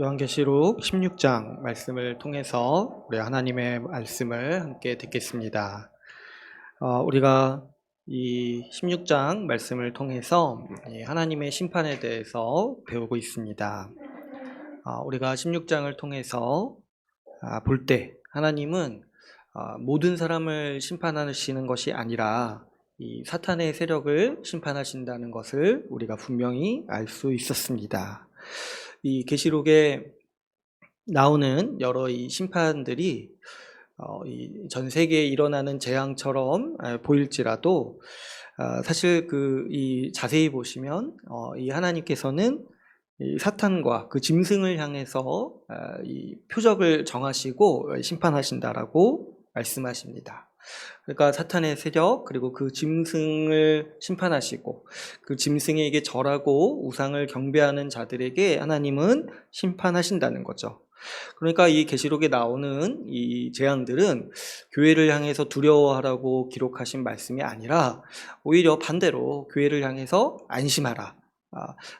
요한계시록 16장 말씀을 통해서 우리 하나님의 말씀을 함께 듣겠습니다. 우리가 이 16장 말씀을 통해서 하나님의 심판에 대해서 배우고 있습니다. 우리가 16장을 통해서 볼 때 하나님은 모든 사람을 심판하시는 것이 아니라 이 사탄의 세력을 심판하신다는 것을 우리가 분명히 알 수 있었습니다. 이 계시록에 나오는 여러 이 심판들이 이 전 세계에 일어나는 재앙처럼 보일지라도 사실 이 자세히 보시면 이 하나님께서는 이 사탄과 그 짐승을 향해서 이 표적을 정하시고 심판하신다라고 말씀하십니다. 그러니까 사탄의 세력 그리고 그 짐승을 심판하시고 그 짐승에게 절하고 우상을 경배하는 자들에게 하나님은 심판하신다는 거죠. 그러니까 이 계시록에 나오는 이 재앙들은 교회를 향해서 두려워하라고 기록하신 말씀이 아니라 오히려 반대로 교회를 향해서 안심하라.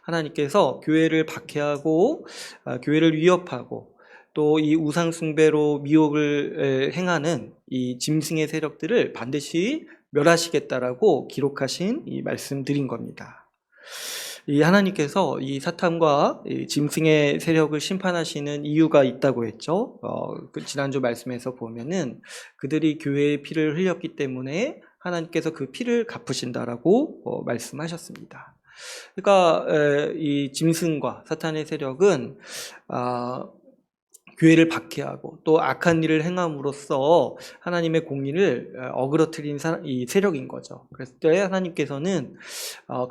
하나님께서 교회를 박해하고 교회를 위협하고 또 이 우상 숭배로 미혹을 행하는 이 짐승의 세력들을 반드시 멸하시겠다라고 기록하신 이 말씀드린 겁니다. 이 하나님께서 이 사탄과 이 짐승의 세력을 심판하시는 이유가 있다고 했죠. 지난주 말씀에서 보면은 그들이 교회의 피를 흘렸기 때문에 하나님께서 그 피를 갚으신다라고 말씀하셨습니다. 그러니까 이 짐승과 사탄의 세력은 교회를 박해하고 또 악한 일을 행함으로써 하나님의 공의를 어그러뜨린 이 세력인 거죠. 그랬을 때 하나님께서는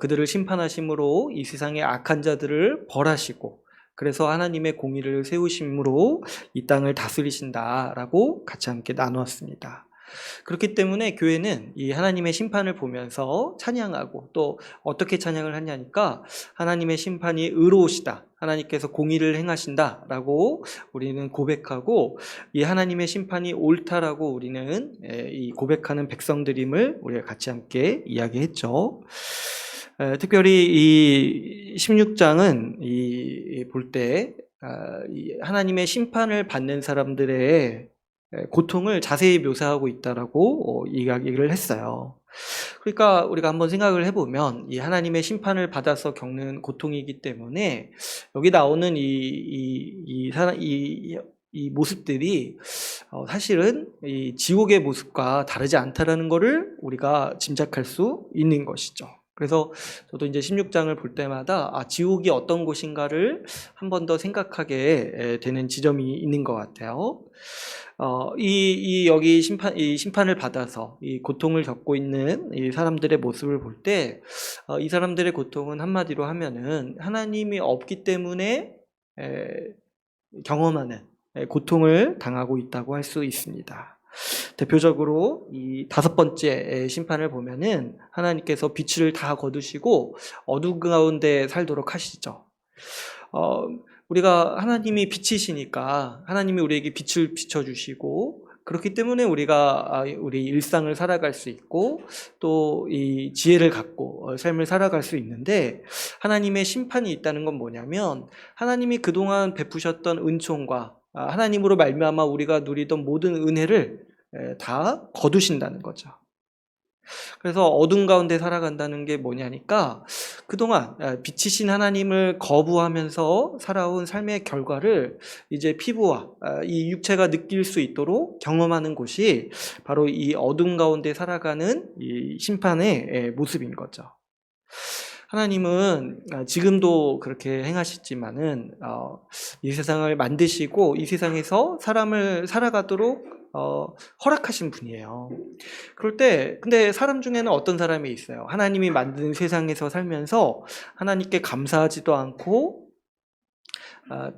그들을 심판하심으로 이 세상의 악한 자들을 벌하시고 그래서 하나님의 공의를 세우심으로 이 땅을 다스리신다라고 같이 함께 나누었습니다. 그렇기 때문에 교회는 이 하나님의 심판을 보면서 찬양하고 또 어떻게 찬양을 하냐니까 하나님의 심판이 의로우시다. 하나님께서 공의를 행하신다라고 우리는 고백하고 이 하나님의 심판이 옳다라고 우리는 이 고백하는 백성들임을 우리가 같이 함께 이야기했죠. 특별히 이 16장은 볼 때 하나님의 심판을 받는 사람들의 고통을 자세히 묘사하고 있다라고 이야기를 했어요. 그러니까 우리가 한번 생각을 해보면 이 하나님의 심판을 받아서 겪는 고통이기 때문에 여기 나오는 이 모습들이 사실은 이 지옥의 모습과 다르지 않다라는 것을 우리가 짐작할 수 있는 것이죠. 그래서 저도 이제 16장을 볼 때마다 지옥이 어떤 곳인가를 한 번 더 생각하게 되는 지점이 있는 것 같아요. 여기 심판을 받아서 이 고통을 겪고 있는 이 사람들의 모습을 볼 때, 이 사람들의 고통은 한마디로 하면은 하나님이 없기 때문에 경험하는 고통을 당하고 있다고 할 수 있습니다. 대표적으로 이 5번째 심판을 보면은 하나님께서 빛을 다 거두시고 어두운 가운데 살도록 하시죠. 우리가 하나님이 빛이시니까 하나님이 우리에게 빛을 비춰주시고 그렇기 때문에 우리가 우리 일상을 살아갈 수 있고 또 이 지혜를 갖고 삶을 살아갈 수 있는데 하나님의 심판이 있다는 건 뭐냐면 하나님이 그동안 베푸셨던 은총과 하나님으로 말미암아 우리가 누리던 모든 은혜를 다 거두신다는 거죠. 그래서 어둠 가운데 살아간다는 게 뭐냐니까 그동안 빛이신 하나님을 거부하면서 살아온 삶의 결과를 이제 피부와 이 육체가 느낄 수 있도록 경험하는 곳이 바로 이 어둠 가운데 살아가는 이 심판의 모습인 거죠. 하나님은 지금도 그렇게 행하시지만은 이 세상을 만드시고 이 세상에서 사람을 살아가도록 허락하신 분이에요. 그럴 때 근데 사람 중에는 어떤 사람이 있어요. 하나님이 만든 세상에서 살면서 하나님께 감사하지도 않고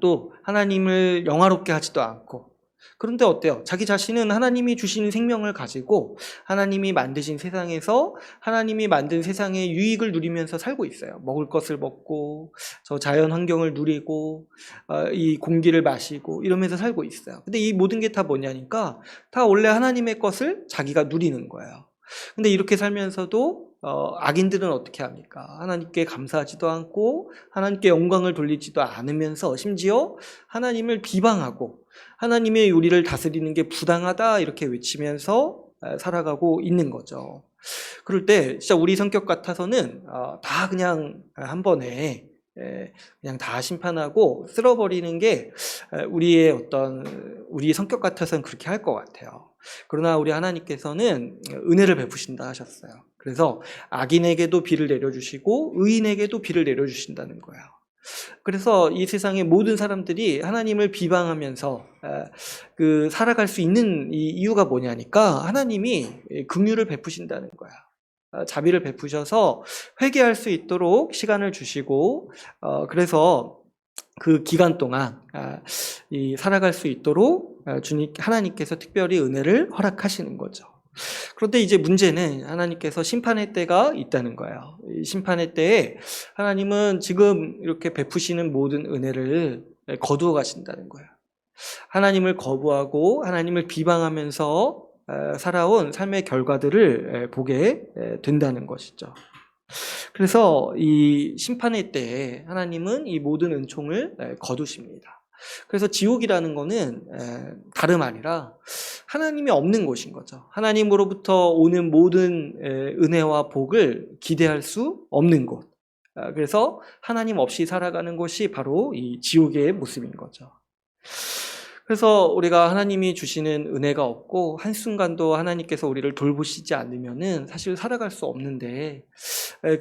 또 하나님을 영화롭게 하지도 않고 그런데 어때요? 자기 자신은 하나님이 주신 생명을 가지고 하나님이 만드신 세상에서 하나님이 만든 세상의 유익을 누리면서 살고 있어요. 먹을 것을 먹고 저 자연 환경을 누리고 이 공기를 마시고 이러면서 살고 있어요. 근데 이 모든 게 다 뭐냐니까 다 원래 하나님의 것을 자기가 누리는 거예요. 근데 이렇게 살면서도 악인들은 어떻게 합니까? 하나님께 감사하지도 않고 하나님께 영광을 돌리지도 않으면서 심지어 하나님을 비방하고 하나님의 우리를 다스리는 게 부당하다 이렇게 외치면서 살아가고 있는 거죠. 그럴 때 진짜 우리 성격 같아서는 다 그냥 한 번에 그냥 다 심판하고 쓸어버리는 게 우리 성격 같아서는 그렇게 할 것 같아요. 그러나 우리 하나님께서는 은혜를 베푸신다 하셨어요. 그래서 악인에게도 비를 내려주시고 의인에게도 비를 내려주신다는 거예요. 그래서 이 세상의 모든 사람들이 하나님을 비방하면서 살아갈 수 있는 이유가 뭐냐니까 하나님이 긍휼을 베푸신다는 거야. 자비를 베푸셔서 회개할 수 있도록 시간을 주시고 그래서 그 기간 동안 살아갈 수 있도록 하나님께서 특별히 은혜를 허락하시는 거죠. 그런데 이제 문제는 하나님께서 심판의 때가 있다는 거예요. 이 심판의 때에 하나님은 지금 이렇게 베푸시는 모든 은혜를 거두어 가신다는 거예요. 하나님을 거부하고 하나님을 비방하면서 살아온 삶의 결과들을 보게 된다는 것이죠. 그래서 이 심판의 때에 하나님은 이 모든 은총을 거두십니다. 그래서 지옥이라는 거는 다름 아니라 하나님이 없는 곳인 거죠. 하나님으로부터 오는 모든 은혜와 복을 기대할 수 없는 곳. 그래서 하나님 없이 살아가는 것이 바로 이 지옥의 모습인 거죠. 그래서 우리가 하나님이 주시는 은혜가 없고 한순간도 하나님께서 우리를 돌보시지 않으면은 사실 살아갈 수 없는데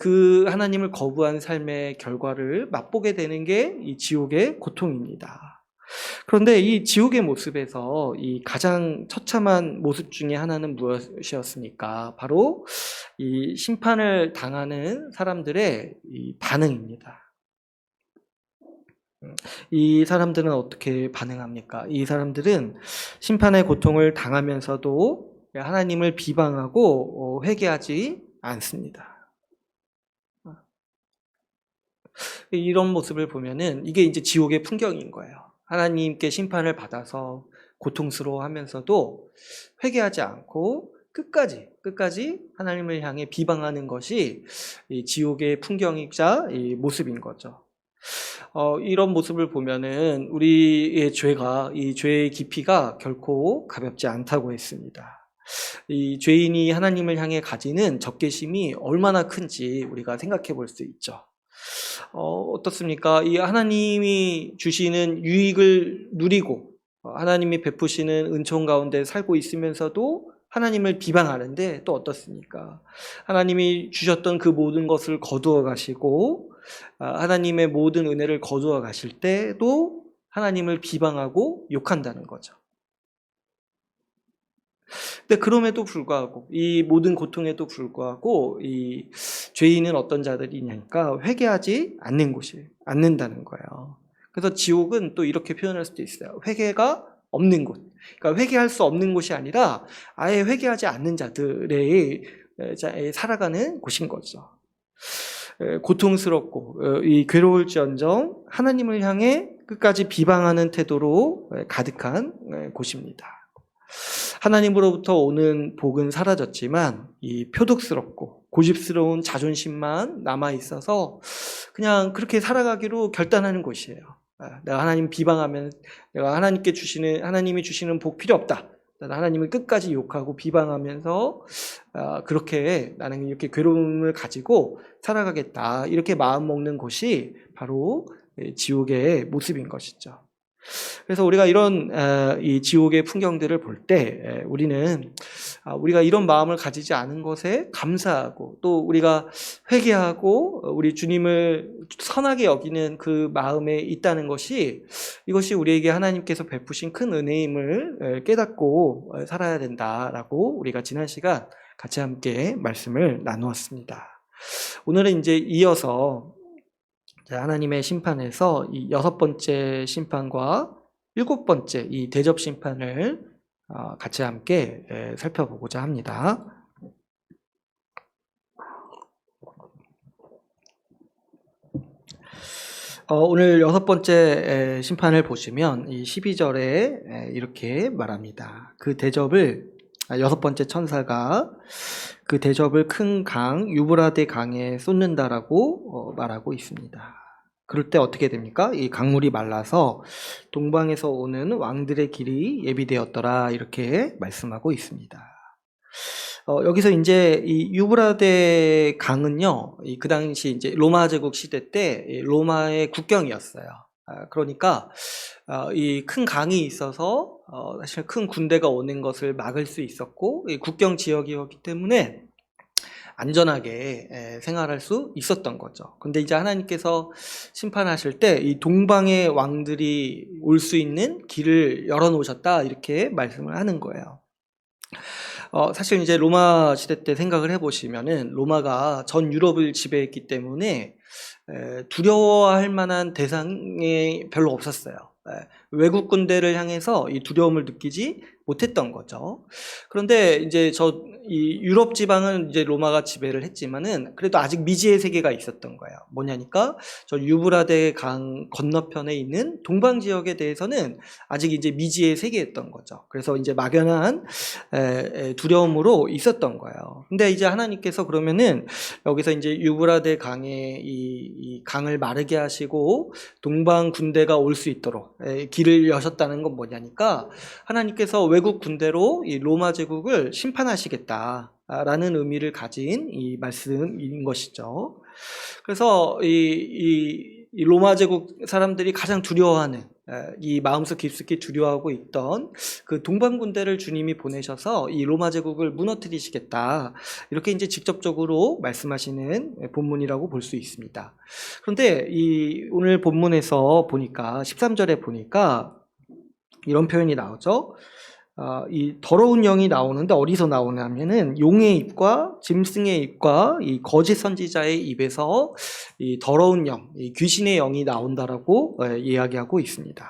그 하나님을 거부한 삶의 결과를 맛보게 되는 게 이 지옥의 고통입니다. 그런데 이 지옥의 모습에서 이 가장 처참한 모습 중에 하나는 무엇이었습니까? 바로 이 심판을 당하는 사람들의 이 반응입니다. 이 사람들은 어떻게 반응합니까? 이 사람들은 심판의 고통을 당하면서도 하나님을 비방하고 회개하지 않습니다. 이런 모습을 보면은 이게 이제 지옥의 풍경인 거예요. 하나님께 심판을 받아서 고통스러워하면서도 회개하지 않고 끝까지 하나님을 향해 비방하는 것이 이 지옥의 풍경이자 이 모습인 거죠. 이런 모습을 보면은 우리의 이 죄의 깊이가 결코 가볍지 않다고 했습니다. 이 죄인이 하나님을 향해 가지는 적개심이 얼마나 큰지 우리가 생각해 볼 수 있죠. 어떻습니까? 이 하나님이 주시는 유익을 누리고 하나님이 베푸시는 은총 가운데 살고 있으면서도 하나님을 비방하는데 또 어떻습니까? 하나님이 주셨던 그 모든 것을 거두어 가시고 하나님의 모든 은혜를 거두어 가실 때도 하나님을 비방하고 욕한다는 거죠. 근데 그럼에도 불구하고 이 모든 고통에도 불구하고 이 죄인은 어떤 자들이냐니까 회개하지 않는다는 거예요. 그래서 지옥은 또 이렇게 표현할 수도 있어요. 회개가 없는 곳. 그러니까 회개할 수 없는 곳이 아니라 아예 회개하지 않는 자들의 살아가는 곳인 거죠. 고통스럽고 이 괴로울지언정 하나님을 향해 끝까지 비방하는 태도로 가득한 곳입니다. 하나님으로부터 오는 복은 사라졌지만 이 표독스럽고 고집스러운 자존심만 남아 있어서 그냥 그렇게 살아가기로 결단하는 곳이에요. 내가 하나님 비방하면 내가 하나님이 주시는 복 필요 없다. 나는 하나님을 끝까지 욕하고 비방하면서 그렇게 나는 이렇게 괴로움을 가지고 살아가겠다. 이렇게 마음 먹는 곳이 바로 지옥의 모습인 것이죠. 그래서 우리가 이런 이 지옥의 풍경들을 볼 때 우리가 이런 마음을 가지지 않은 것에 감사하고 또 우리가 회개하고 우리 주님을 선하게 여기는 그 마음에 있다는 것이 이것이 우리에게 하나님께서 베푸신 큰 은혜임을 깨닫고 살아야 된다라고 우리가 지난 시간 같이 함께 말씀을 나누었습니다. 오늘은 이제 이어서 하나님의 심판에서 이 6번째 심판과 7번째 이 대접 심판을 같이 함께 살펴보고자 합니다. 오늘 6번째 심판을 보시면 이 12절에 이렇게 말합니다. 그 대접을 6번째 천사가 그 대접을 큰 강, 유브라데 강에 쏟는다라고 말하고 있습니다. 그럴 때 어떻게 됩니까? 이 강물이 말라서 동방에서 오는 왕들의 길이 예비되었더라 이렇게 말씀하고 있습니다. 여기서 이제 이 유브라데 강은요, 그 당시 이제 로마 제국 시대 때 로마의 국경이었어요. 그러니까 이 큰 강이 있어서 사실 큰 군대가 오는 것을 막을 수 있었고, 이 국경 지역이었기 때문에 안전하게 생활할 수 있었던 거죠. 근데 이제 하나님께서 심판하실 때 이 동방의 왕들이 올 수 있는 길을 열어놓으셨다 이렇게 말씀을 하는 거예요. 사실 이제 로마 시대 때 생각을 해보시면은 로마가 전 유럽을 지배했기 때문에 두려워할 만한 대상이 별로 없었어요. 외국 군대를 향해서 이 두려움을 느끼지 못했던 거죠. 그런데 이제 이 유럽 지방은 이제 로마가 지배를 했지만은 그래도 아직 미지의 세계가 있었던 거예요. 뭐냐니까 저 유브라데 강 건너편에 있는 동방 지역에 대해서는 아직 이제 미지의 세계였던 거죠. 그래서 이제 막연한 두려움으로 있었던 거예요. 근데 이제 하나님께서 그러면은 여기서 이제 유브라데 강에 이 강을 마르게 하시고 동방 군대가 올 수 있도록 길을 여셨다는 건 뭐냐니까 하나님께서 외국 군대로 이 로마 제국을 심판하시겠다라는 의미를 가진 이 말씀인 것이죠. 그래서 이 로마 제국 사람들이 가장 두려워하는, 이 마음속 깊숙이 두려워하고 있던 그 동방 군대를 주님이 보내셔서 이 로마 제국을 무너뜨리시겠다 이렇게 이제 직접적으로 말씀하시는 본문이라고 볼 수 있습니다. 그런데 이 오늘 본문에서 보니까 13절에 보니까 이런 표현이 나오죠. 이 더러운 영이 나오는데 어디서 나오냐면은 용의 입과 짐승의 입과 이 거짓 선지자의 입에서 이 더러운 영, 이 귀신의 영이 나온다라고 이야기하고 있습니다.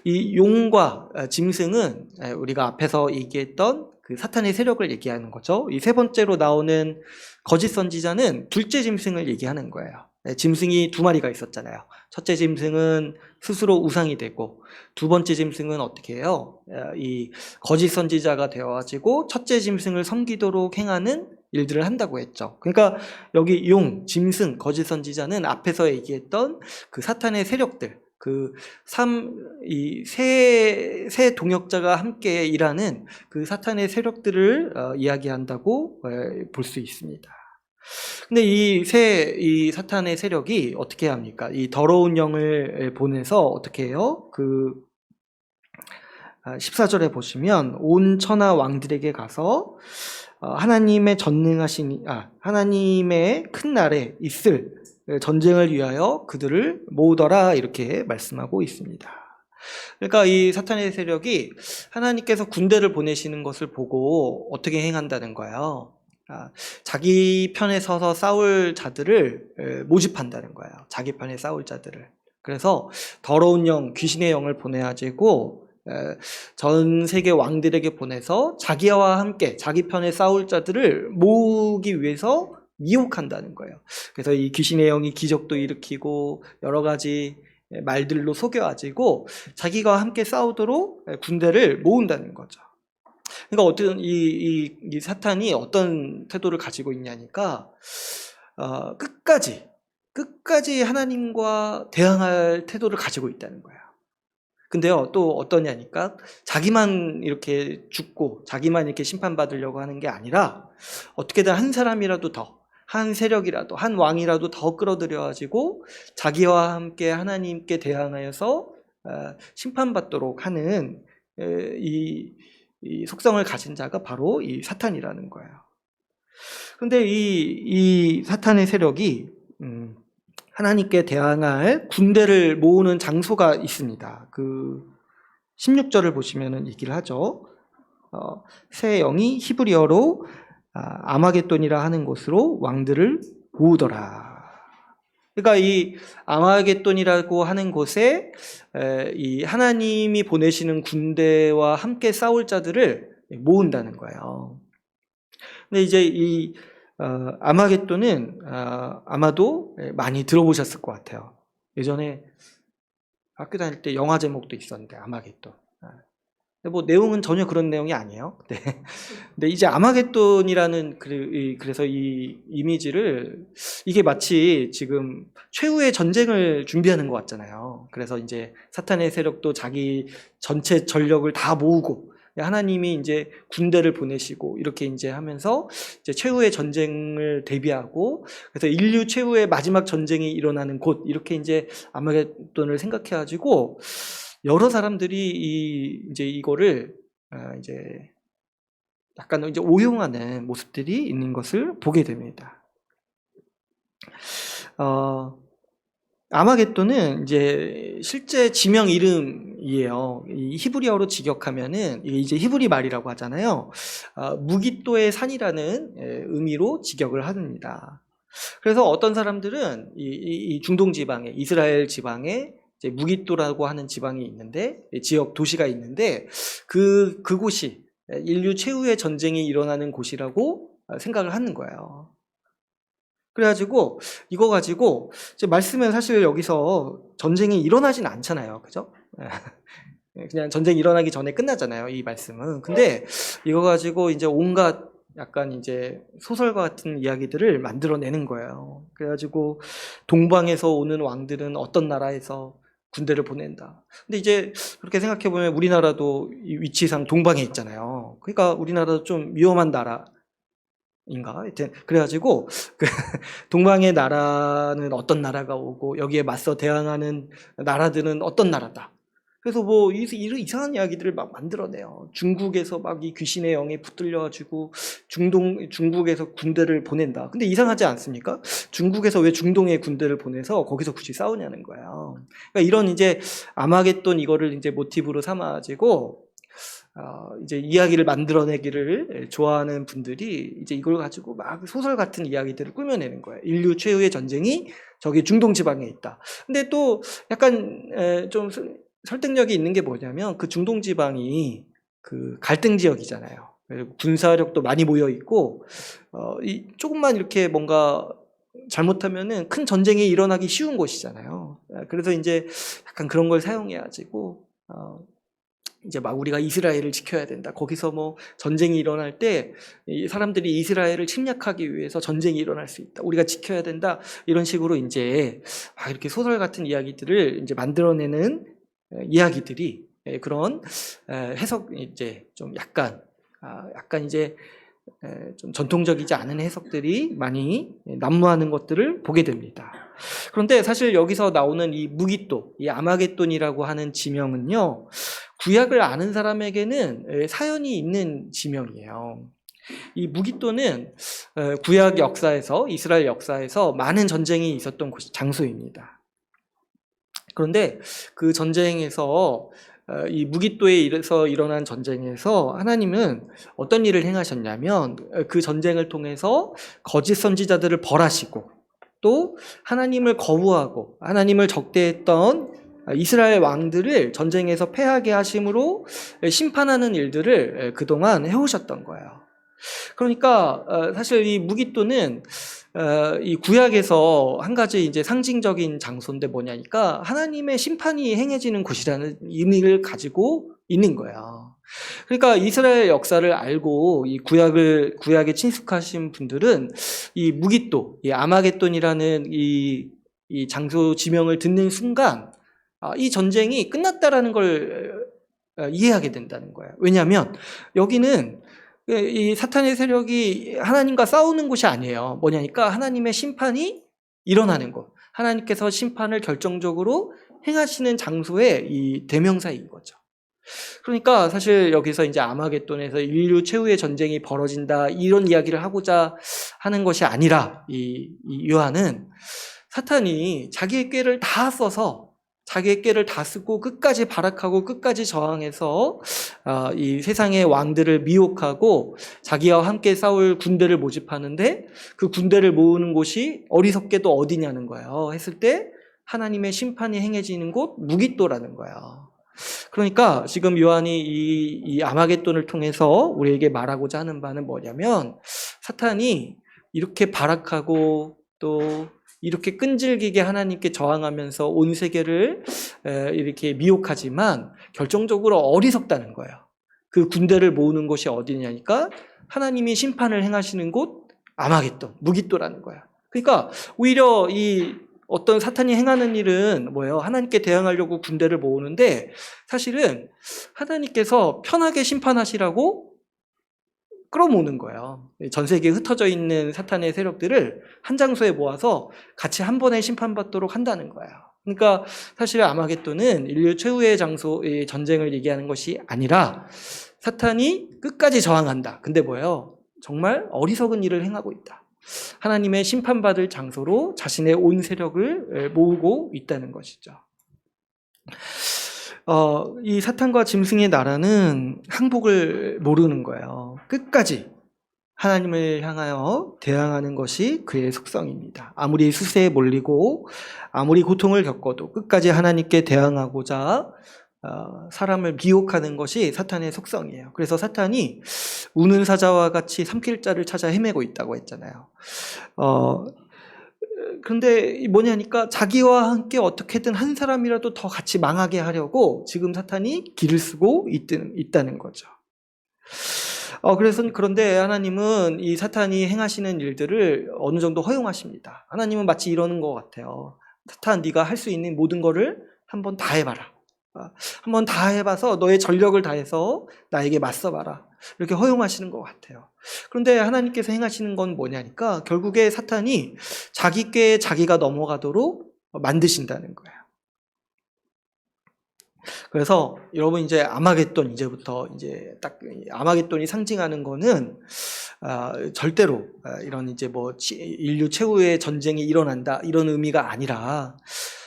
이 용과 짐승은 우리가 앞에서 얘기했던 그 사탄의 세력을 얘기하는 거죠. 이 세 번째로 나오는 거짓 선지자는 둘째 짐승을 얘기하는 거예요. 짐승이 두 마리가 있었잖아요. 첫째 짐승은 스스로 우상이 되고 두 번째 짐승은 어떻게 해요? 이 거짓 선지자가 되어가지고 첫째 짐승을 섬기도록 행하는 일들을 한다고 했죠. 그러니까 여기 용, 짐승, 거짓 선지자는 앞에서 얘기했던 그 사탄의 세력들, 세 동역자가 함께 일하는 그 사탄의 세력들을 이야기한다고 볼 수 있습니다. 근데 이 사탄의 세력이 어떻게 합니까? 이 더러운 영을 보내서 어떻게 해요? 14절에 보시면 온 천하 왕들에게 가서 하나님의 하나님의 큰 날에 있을 전쟁을 위하여 그들을 모으더라 이렇게 말씀하고 있습니다. 그러니까 이 사탄의 세력이 하나님께서 군대를 보내시는 것을 보고 어떻게 행한다는 거예요. 자기 편에 서서 싸울 자들을 모집한다는 거예요. 자기 편에 싸울 자들을. 그래서 더러운 영, 귀신의 영을 보내가지고 전 세계 왕들에게 보내서 자기와 함께 자기 편에 싸울 자들을 모으기 위해서 미혹한다는 거예요. 그래서 이 귀신의 영이 기적도 일으키고 여러 가지 말들로 속여가지고 자기가 함께 싸우도록 군대를 모은다는 거죠. 그러니까 어떤 이 사탄이 어떤 태도를 가지고 있냐니까 끝까지 하나님과 대항할 태도를 가지고 있다는 거예요. 근데요, 또 어떠냐니까 자기만 이렇게 죽고 자기만 이렇게 심판받으려고 하는 게 아니라 어떻게든 한 사람이라도 더, 한 세력이라도, 한 왕이라도 더 끌어들여가지고 자기와 함께 하나님께 대항하여서 심판받도록 하는 이 속성을 가진 자가 바로 이 사탄이라는 거예요. 그런데 이 사탄의 세력이 하나님께 대항할 군대를 모으는 장소가 있습니다. 16절을 보시면은 얘기를 하죠. 새 영이 히브리어로 아마겟돈이라 하는 곳으로 왕들을 모으더라. 그러니까 이 아마겟돈이라고 하는 곳에 이 하나님이 보내시는 군대와 함께 싸울 자들을 모은다는 거예요. 근데 이제 이 아마겟돈은 아마도 많이 들어보셨을 것 같아요. 예전에 학교 다닐 때 영화 제목도 있었는데 아마겟돈. 뭐 내용은 전혀 그런 내용이 아니에요. 네. 근데 이제 아마겟돈이라는 그래서 이 이미지를 이게 마치 지금 최후의 전쟁을 준비하는 것 같잖아요. 그래서 이제 사탄의 세력도 자기 전체 전력을 다 모으고 하나님이 이제 군대를 보내시고 이렇게 이제 하면서 이제 최후의 전쟁을 대비하고 그래서 인류 최후의 마지막 전쟁이 일어나는 곳 이렇게 이제 아마겟돈을 생각해 가지고 여러 사람들이 이제 이거를 이제 약간 이제 오용하는 모습들이 있는 것을 보게 됩니다. 아마겟돈은 이제 실제 지명 이름이에요. 이 히브리어로 직역하면은 이게 이제 히브리 말이라고 하잖아요. 무깃도의 산이라는 의미로 직역을 합니다. 그래서 어떤 사람들은 이 중동 지방에 이스라엘 지방에 이제 무깃도라고 하는 지방이 있는데 지역 도시가 있는데 그곳이 인류 최후의 전쟁이 일어나는 곳이라고 생각을 하는 거예요. 그래가지고 이거 가지고 이제 말씀은 사실 여기서 전쟁이 일어나진 않잖아요, 그죠? 그냥 전쟁이 일어나기 전에 끝나잖아요, 이 말씀은. 근데 이거 가지고 이제 온갖 약간 이제 소설과 같은 이야기들을 만들어내는 거예요. 그래가지고 동방에서 오는 왕들은 어떤 나라에서 군대를 보낸다. 근데 이제 그렇게 생각해 보면 우리나라도 위치상 동방에 있잖아요. 그러니까 우리나라도 좀 위험한 나라인가? 하여튼 그래가지고 그 동방의 나라는 어떤 나라가 오고 여기에 맞서 대항하는 나라들은 어떤 나라다. 그래서 뭐 이런 이상한 이야기들을 막 만들어내요. 중국에서 막 이 귀신의 영에 붙들려가지고 중국에서 군대를 보낸다. 근데 이상하지 않습니까? 중국에서 왜 중동에 군대를 보내서 거기서 굳이 싸우냐는 거예요. 그러니까 이런 이제 아마겟돈 이거를 이제 모티브로 삼아가지고 이제 이야기를 만들어내기를 좋아하는 분들이 이제 이걸 가지고 막 소설 같은 이야기들을 꾸며내는 거예요. 인류 최후의 전쟁이 저기 중동 지방에 있다. 근데 또 약간 좀 설득력이 있는 게 뭐냐면 그 중동 지방이 그 갈등 지역이잖아요. 군사력도 많이 모여 있고 조금만 이렇게 뭔가 잘못하면은 큰 전쟁이 일어나기 쉬운 곳이잖아요. 그래서 이제 약간 그런 걸 사용해가지고 이제 막 우리가 이스라엘을 지켜야 된다. 거기서 뭐 전쟁이 일어날 때 사람들이 이스라엘을 침략하기 위해서 전쟁이 일어날 수 있다. 우리가 지켜야 된다. 이런 식으로 이제 막 이렇게 소설 같은 이야기들을 이제 만들어내는 이야기들이 그런 해석 이제 좀 약간 이제 좀 전통적이지 않은 해석들이 많이 난무하는 것들을 보게 됩니다. 그런데 사실 여기서 나오는 이 무깃도, 이 아마겟돈이라고 하는 지명은요, 구약을 아는 사람에게는 사연이 있는 지명이에요. 이 무깃도는 구약 역사에서, 이스라엘 역사에서 많은 전쟁이 있었던 장소입니다. 그런데 그 전쟁에서 이 무깃도에 일어난 전쟁에서 하나님은 어떤 일을 행하셨냐면 그 전쟁을 통해서 거짓 선지자들을 벌하시고 또 하나님을 거부하고 하나님을 적대했던 이스라엘 왕들을 전쟁에서 패하게 하심으로 심판하는 일들을 그동안 해오셨던 거예요. 그러니까 사실 이 무깃도는 이 구약에서 한 가지 이제 상징적인 장소인데 뭐냐니까 하나님의 심판이 행해지는 곳이라는 의미를 가지고 있는 거예요. 그러니까 이스라엘 역사를 알고 이 구약에 친숙하신 분들은 이 무깃도, 이 아마겟돈이라는 이 장소 지명을 듣는 순간 이 전쟁이 끝났다라는 걸 이해하게 된다는 거예요. 왜냐하면 여기는 이 사탄의 세력이 하나님과 싸우는 곳이 아니에요. 뭐냐니까 하나님의 심판이 일어나는 곳. 하나님께서 심판을 결정적으로 행하시는 장소의 이 대명사인 거죠. 그러니까 사실 여기서 이제 아마겟돈에서 인류 최후의 전쟁이 벌어진다 이런 이야기를 하고자 하는 것이 아니라 이 요한은 사탄이 자기의 꾀를 다 써서 자기의 꾀를 다 쓰고 끝까지 발악하고 끝까지 저항해서 이 세상의 왕들을 미혹하고 자기와 함께 싸울 군대를 모집하는데 그 군대를 모으는 곳이 어리석게도 어디냐는 거예요. 했을 때 하나님의 심판이 행해지는 곳 무깃도라는 거예요. 그러니까 지금 요한이 이 아마겟돈을 통해서 우리에게 말하고자 하는 바는 뭐냐면 사탄이 이렇게 발악하고 또 이렇게 끈질기게 하나님께 저항하면서 온 세계를 이렇게 미혹하지만 결정적으로 어리석다는 거예요. 그 군대를 모으는 곳이 어디냐니까 하나님이 심판을 행하시는 곳 아마겟돈, 무깃도라는 거야. 그러니까 오히려 이 어떤 사탄이 행하는 일은 뭐예요? 하나님께 대항하려고 군대를 모으는데 사실은 하나님께서 편하게 심판하시라고 끌어모으는 거예요. 전 세계에 흩어져 있는 사탄의 세력들을 한 장소에 모아서 같이 한 번에 심판받도록 한다는 거예요. 그러니까 사실 아마겟돈은 인류 최후의 장소의 전쟁을 얘기하는 것이 아니라 사탄이 끝까지 저항한다. 근데 뭐예요? 정말 어리석은 일을 행하고 있다. 하나님의 심판받을 장소로 자신의 온 세력을 모으고 있다는 것이죠. 이 사탄과 짐승의 나라는 항복을 모르는 거예요. 끝까지 하나님을 향하여 대항하는 것이 그의 속성입니다. 아무리 수세에 몰리고 아무리 고통을 겪어도 끝까지 하나님께 대항하고자 사람을 미혹하는 것이 사탄의 속성이에요. 그래서 사탄이 우는 사자와 같이 삼킬 자를 찾아 헤매고 있다고 했잖아요. 그런데 뭐냐니까 자기와 함께 어떻게든 한 사람이라도 더 같이 망하게 하려고 지금 사탄이 길을 쓰고 있다는 거죠. 그런데 하나님은 이 사탄이 행하시는 일들을 어느 정도 허용하십니다. 하나님은 마치 이러는 것 같아요. 사탄, 네가 할 수 있는 모든 거를 한번 다 해봐라. 한번 다 해봐서 너의 전력을 다해서 나에게 맞서봐라. 이렇게 허용하시는 것 같아요. 그런데 하나님께서 행하시는 건 뭐냐니까 결국에 사탄이 자기 꾀에 자기가 넘어가도록 만드신다는 거예요. 그래서 여러분 이제 아마겟돈 이제부터 이제 딱 아마겟돈이 상징하는 거는 절대로 이런 이제 뭐 인류 최후의 전쟁이 일어난다 이런 의미가 아니라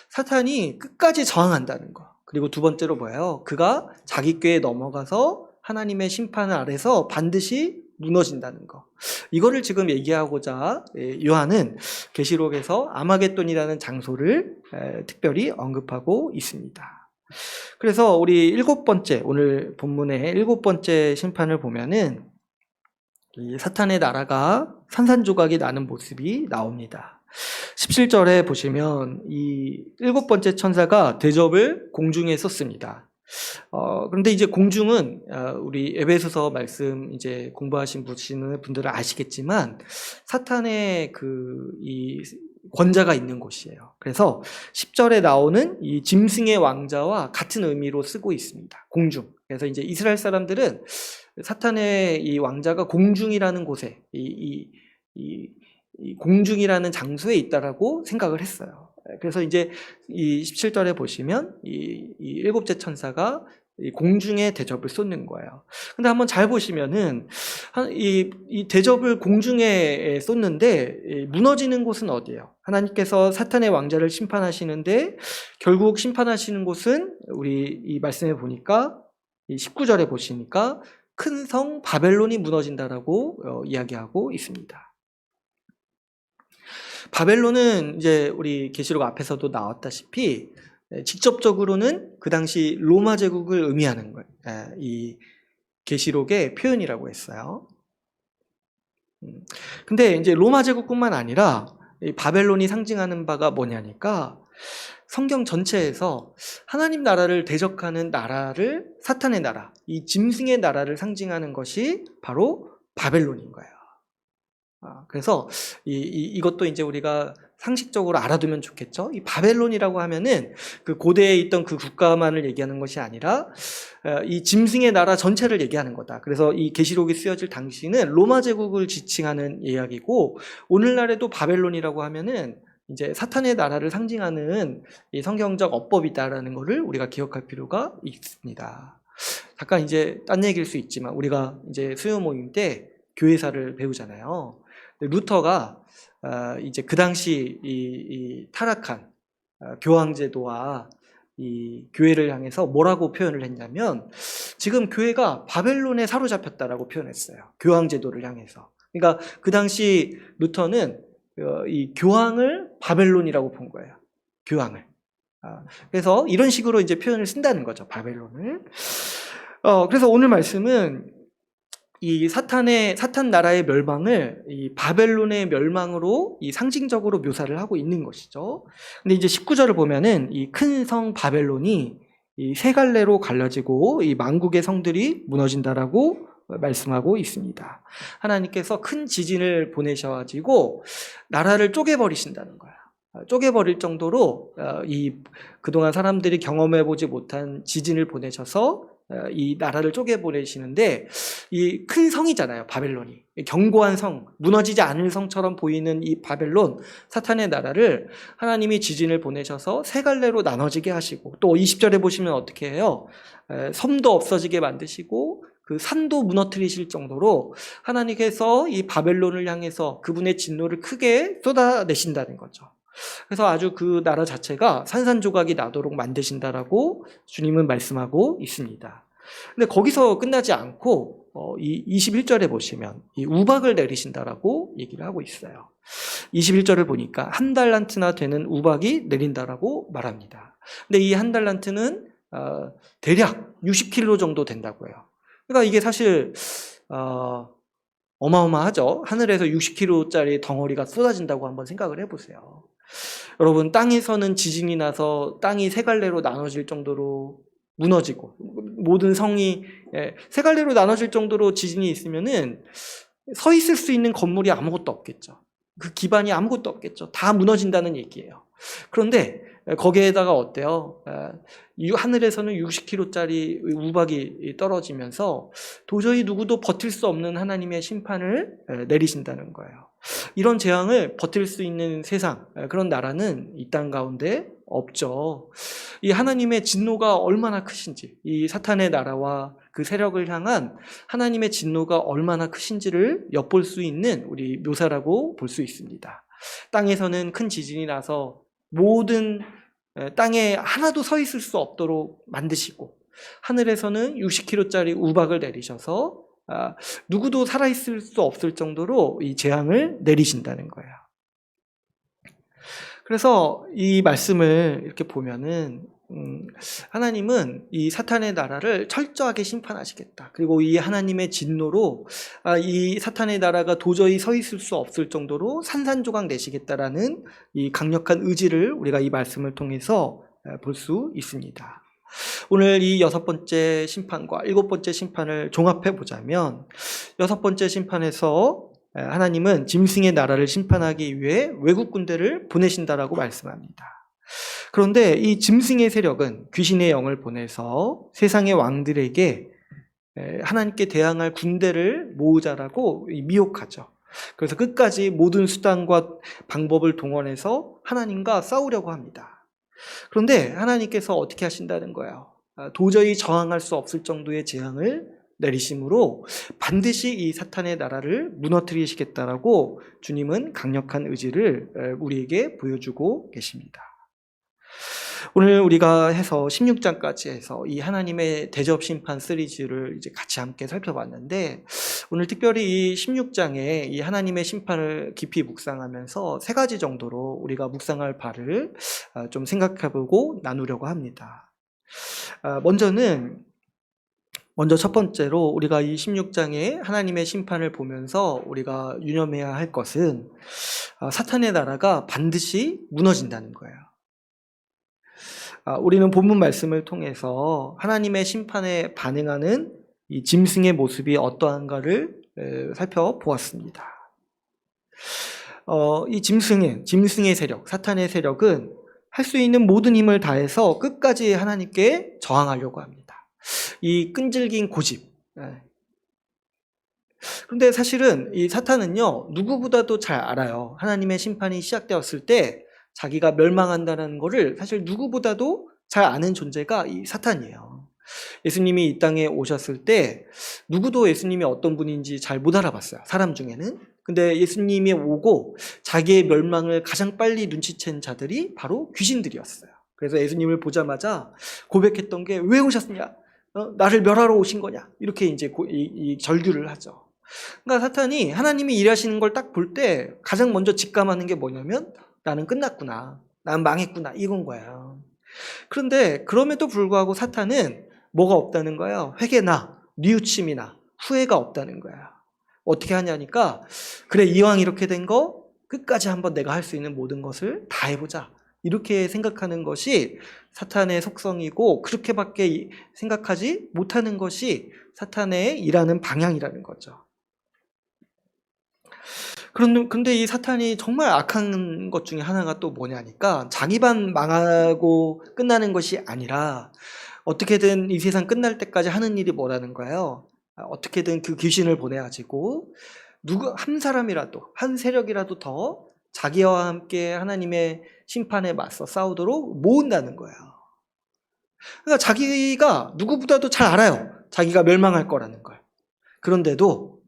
사탄이 끝까지 저항한다는 거. 그리고 두 번째로 뭐예요? 그가 자기 꾀에 넘어가서 하나님의 심판 아래서 반드시 무너진다는 거. 이거를 지금 얘기하고자 요한은 계시록에서 아마겟돈이라는 장소를 특별히 언급하고 있습니다. 그래서 우리 일곱 번째, 오늘 본문의 일곱 번째 심판을 보면은 이 사탄의 나라가 산산조각이 나는 모습이 나옵니다. 17절에 보시면 이 일곱 번째 천사가 대접을 공중에 쏟습니다. 그런데 이제 공중은 우리 에베소서 말씀 이제 공부하신 분들은 아시겠지만 사탄의 이 권자가 있는 곳이에요. 그래서 10절에 나오는 이 짐승의 왕자와 같은 의미로 쓰고 있습니다. 공중. 그래서 이제 이스라엘 사람들은 사탄의 이 왕자가 공중이라는 곳에 이 공중이라는 장소에 있다라고 생각을 했어요. 그래서 이제 이 17절에 보시면 이 일곱째 천사가 이 공중에 대접을 쏟는 거예요. 근데 한번 잘 보시면은 이 대접을 공중에 쏟는데 무너지는 곳은 어디예요? 하나님께서 사탄의 왕자를 심판하시는데 결국 심판하시는 곳은 우리 이 말씀에 보니까 이 19절에 보시니까 큰 성 바벨론이 무너진다라고 이야기하고 있습니다. 바벨론은 이제 우리 계시록 앞에서도 나왔다시피 직접적으로는 그 당시 로마 제국을 의미하는 거예요. 이 계시록의 표현이라고 했어요. 근데 이제 로마 제국뿐만 아니라 이 바벨론이 상징하는 바가 뭐냐니까 성경 전체에서 하나님 나라를 대적하는 나라를 사탄의 나라, 이 짐승의 나라를 상징하는 것이 바로 바벨론인 거예요. 그래서 이것도 이제 우리가 상식적으로 알아두면 좋겠죠. 이 바벨론이라고 하면은 그 고대에 있던 그 국가만을 얘기하는 것이 아니라 이 짐승의 나라 전체를 얘기하는 거다. 그래서 이 계시록이 쓰여질 당시는 로마 제국을 지칭하는 이야기고 오늘날에도 바벨론이라고 하면은 이제 사탄의 나라를 상징하는 이 성경적 어법이다라는 것을 우리가 기억할 필요가 있습니다. 잠깐 이제 딴 얘기일 수 있지만 우리가 이제 수요 모임 때 교회사를 배우잖아요. 루터가 이제 그 당시 이 타락한 교황제도와 이 교회를 향해서 뭐라고 표현을 했냐면 지금 교회가 바벨론에 사로잡혔다라고 표현했어요. 교황제도를 향해서. 그러니까 그 당시 루터는 이 교황을 바벨론이라고 본 거예요. 교황을. 그래서 이런 식으로 이제 표현을 쓴다는 거죠. 바벨론을. 그래서 오늘 말씀은 이 사탄 나라의 멸망을 이 바벨론의 멸망으로 이 상징적으로 묘사를 하고 있는 것이죠. 근데 이제 19절을 보면은 이 큰 성 바벨론이 이 세 갈래로 갈라지고 이 만국의 성들이 무너진다라고 말씀하고 있습니다. 하나님께서 큰 지진을 보내셔가지고 나라를 쪼개버리신다는 거야. 쪼개버릴 정도로 이 그동안 사람들이 경험해보지 못한 지진을 보내셔서 이 나라를 쪼개보내시는데, 이 큰 성이잖아요, 바벨론이. 견고한 성, 무너지지 않을 성처럼 보이는 이 바벨론, 사탄의 나라를 하나님이 지진을 보내셔서 세 갈래로 나눠지게 하시고, 또 20절에 보시면 어떻게 해요? 섬도 없어지게 만드시고 그 산도 무너뜨리실 정도로 하나님께서 이 바벨론을 향해서 그분의 진노를 크게 쏟아내신다는 거죠. 그래서 아주 그 나라 자체가 산산조각이 나도록 만드신다라고 주님은 말씀하고 있습니다. 근데 거기서 끝나지 않고 이 21절에 보시면 이 우박을 내리신다라고 얘기를 하고 있어요. 21절을 보니까 한 달란트나 되는 우박이 내린다라고 말합니다. 근데 이 한 달란트는 대략 60kg 정도 된다고요. 그러니까 이게 사실 어마어마하죠. 하늘에서 60kg짜리 덩어리가 쏟아진다고 한번 생각을 해보세요. 여러분, 땅에서는 지진이 나서 땅이 세 갈래로 나눠질 정도로 무너지고, 모든 성이 세 갈래로 나눠질 정도로 지진이 있으면은 서 있을 수 있는 건물이 아무것도 없겠죠. 그 기반이 아무것도 없겠죠. 다 무너진다는 얘기예요. 그런데 거기에다가 어때요? 하늘에서는 60kg짜리 우박이 떨어지면서 도저히 누구도 버틸 수 없는 하나님의 심판을 내리신다는 거예요. 이런 재앙을 버틸 수 있는 세상, 그런 나라는 이 땅 가운데 없죠. 이 하나님의 진노가 얼마나 크신지, 이 사탄의 나라와 그 세력을 향한 하나님의 진노가 얼마나 크신지를 엿볼 수 있는 우리 묘사라고 볼 수 있습니다. 땅에서는 큰 지진이 나서 모든 땅에 하나도 서 있을 수 없도록 만드시고, 하늘에서는 60kg짜리 우박을 내리셔서 누구도 살아있을 수 없을 정도로 이 재앙을 내리신다는 거예요. 그래서 이 말씀을 이렇게 보면은 하나님은 이 사탄의 나라를 철저하게 심판하시겠다. 그리고 이 하나님의 진노로 이 사탄의 나라가 도저히 서 있을 수 없을 정도로 산산조각 내시겠다라는 이 강력한 의지를 우리가 이 말씀을 통해서 볼 수 있습니다. 오늘 이 6번째 심판과 7번째 심판을 종합해 보자면, 6번째 심판에서 하나님은 짐승의 나라를 심판하기 위해 외국 군대를 보내신다라고 말씀합니다. 그런데 이 짐승의 세력은 귀신의 영을 보내서 세상의 왕들에게 하나님께 대항할 군대를 모으자라고 미혹하죠. 그래서 끝까지 모든 수단과 방법을 동원해서 하나님과 싸우려고 합니다. 그런데 하나님께서 어떻게 하신다는 거예요? 도저히 저항할 수 없을 정도의 재앙을 내리심으로 반드시 이 사탄의 나라를 무너뜨리시겠다라고 주님은 강력한 의지를 우리에게 보여주고 계십니다. 오늘 우리가 해서 16장까지 해서 이 하나님의 대접 심판 시리즈를 이제 같이 함께 살펴봤는데, 오늘 특별히 이 16장에 이 하나님의 심판을 깊이 묵상하면서 3가지 정도로 우리가 묵상할 바를 좀 생각해보고 나누려고 합니다. 먼저 첫 번째로 우리가 이 16장에 하나님의 심판을 보면서 우리가 유념해야 할 것은 사탄의 나라가 반드시 무너진다는 거예요. 우리는 본문 말씀을 통해서 하나님의 심판에 반응하는 이 짐승의 모습이 어떠한가를 살펴보았습니다. 이 짐승의 세력, 사탄의 세력은 할 수 있는 모든 힘을 다해서 끝까지 하나님께 저항하려고 합니다. 이 끈질긴 고집. 그런데 사실은 이 사탄은요, 누구보다도 잘 알아요. 하나님의 심판이 시작되었을 때 자기가 멸망한다는 것을 사실 누구보다도 잘 아는 존재가 이 사탄이에요. 예수님이 이 땅에 오셨을 때 누구도 예수님이 어떤 분인지 잘 못 알아봤어요, 사람 중에는. 근데 예수님이 오고 자기의 멸망을 가장 빨리 눈치챈 자들이 바로 귀신들이었어요. 그래서 예수님을 보자마자 고백했던 게, 왜 오셨냐? 나를 멸하러 오신 거냐? 이렇게 이제 이 절규를 하죠. 그러니까 사탄이 하나님이 일하시는 걸 딱 볼 때 가장 먼저 직감하는 게 뭐냐면, 나는 끝났구나, 나는 망했구나, 이건 거예요. 그런데 그럼에도 불구하고 사탄은 뭐가 없다는 거예요? 회개나 뉘우침이나 후회가 없다는 거예요. 어떻게 하냐니까, 그래, 이왕 이렇게 된 거 끝까지 한번 내가 할 수 있는 모든 것을 다 해보자. 이렇게 생각하는 것이 사탄의 속성이고 그렇게밖에 생각하지 못하는 것이 사탄의 일하는 방향이라는 거죠. 그런데 이 사탄이 정말 악한 것 중에 하나가 또 뭐냐니까 자기만 망하고 끝나는 것이 아니라 어떻게든 이 세상 끝날 때까지 하는 일이 뭐라는 거예요. 어떻게든 그 귀신을 보내가지고 한 사람이라도 한 세력이라도 더 자기와 함께 하나님의 심판에 맞서 싸우도록 모은다는 거예요. 그러니까 자기가 누구보다도 잘 알아요. 자기가 멸망할 거라는 걸. 그런데도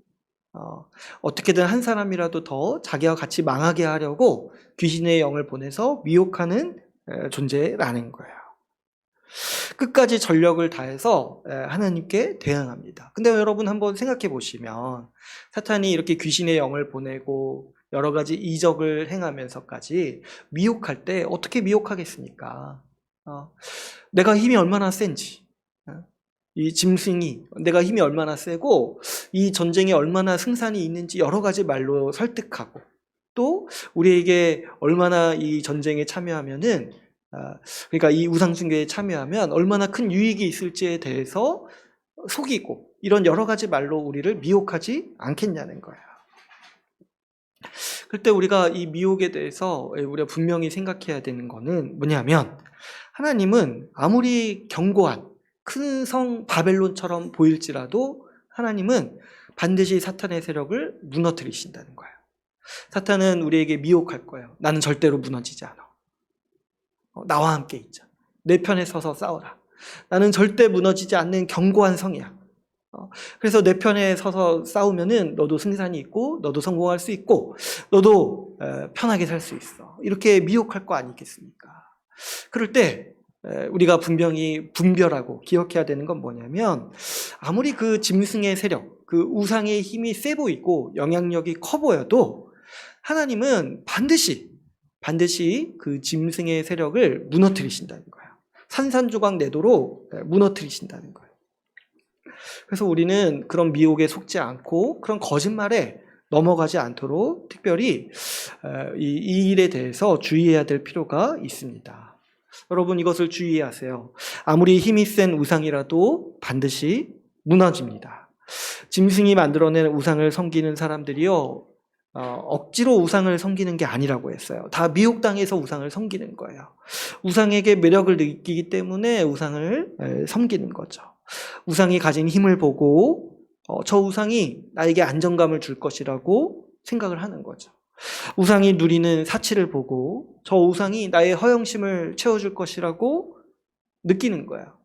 어떻게든 한 사람이라도 더 자기와 같이 망하게 하려고 귀신의 영을 보내서 미혹하는 존재라는 거예요. 끝까지 전력을 다해서 하나님께 대항합니다. 근데 여러분 한번 생각해 보시면 사탄이 이렇게 귀신의 영을 보내고 여러 가지 이적을 행하면서까지 미혹할 때 어떻게 미혹하겠습니까? 내가 힘이 얼마나 센지, 이 짐승이 내가 힘이 얼마나 세고 이 전쟁에 얼마나 승산이 있는지 여러 가지 말로 설득하고 또 우리에게 얼마나 이 전쟁에 참여하면은 그러니까 이 우상숭배에 참여하면 얼마나 큰 유익이 있을지에 대해서 속이고 이런 여러 가지 말로 우리를 미혹하지 않겠냐는 거예요. 그때 우리가 이 미혹에 대해서 우리가 분명히 생각해야 되는 거는 뭐냐면 하나님은 아무리 견고한 큰 성 바벨론처럼 보일지라도 하나님은 반드시 사탄의 세력을 무너뜨리신다는 거예요. 사탄은 우리에게 미혹할 거예요. 나는 절대로 무너지지 않아. 나와 함께 있자. 내 편에 서서 싸워라. 나는 절대 무너지지 않는 견고한 성이야. 그래서 내 편에 서서 싸우면은 너도 승산이 있고 너도 성공할 수 있고 너도 편하게 살 수 있어. 이렇게 미혹할 거 아니겠습니까? 그럴 때 우리가 분명히 분별하고 기억해야 되는 건 뭐냐면 아무리 그 짐승의 세력, 그 우상의 힘이 세 보이고 영향력이 커 보여도 하나님은 반드시 그 짐승의 세력을 무너뜨리신다는 거예요. 산산조각 내도록 무너뜨리신다는 거예요. 그래서 우리는 그런 미혹에 속지 않고 그런 거짓말에 넘어가지 않도록 특별히 이 일에 대해서 주의해야 될 필요가 있습니다. 여러분 이것을 주의하세요. 아무리 힘이 센 우상이라도 반드시 무너집니다. 짐승이 만들어낸 우상을 섬기는 사람들이요 억지로 우상을 섬기는 게 아니라고 했어요. 다 미혹당해서 우상을 섬기는 거예요. 우상에게 매력을 느끼기 때문에 우상을 섬기는 거죠. 우상이 가진 힘을 보고 저 우상이 나에게 안정감을 줄 것이라고 생각을 하는 거죠. 우상이 누리는 사치를 보고 저 우상이 나의 허영심을 채워줄 것이라고 느끼는 거예요.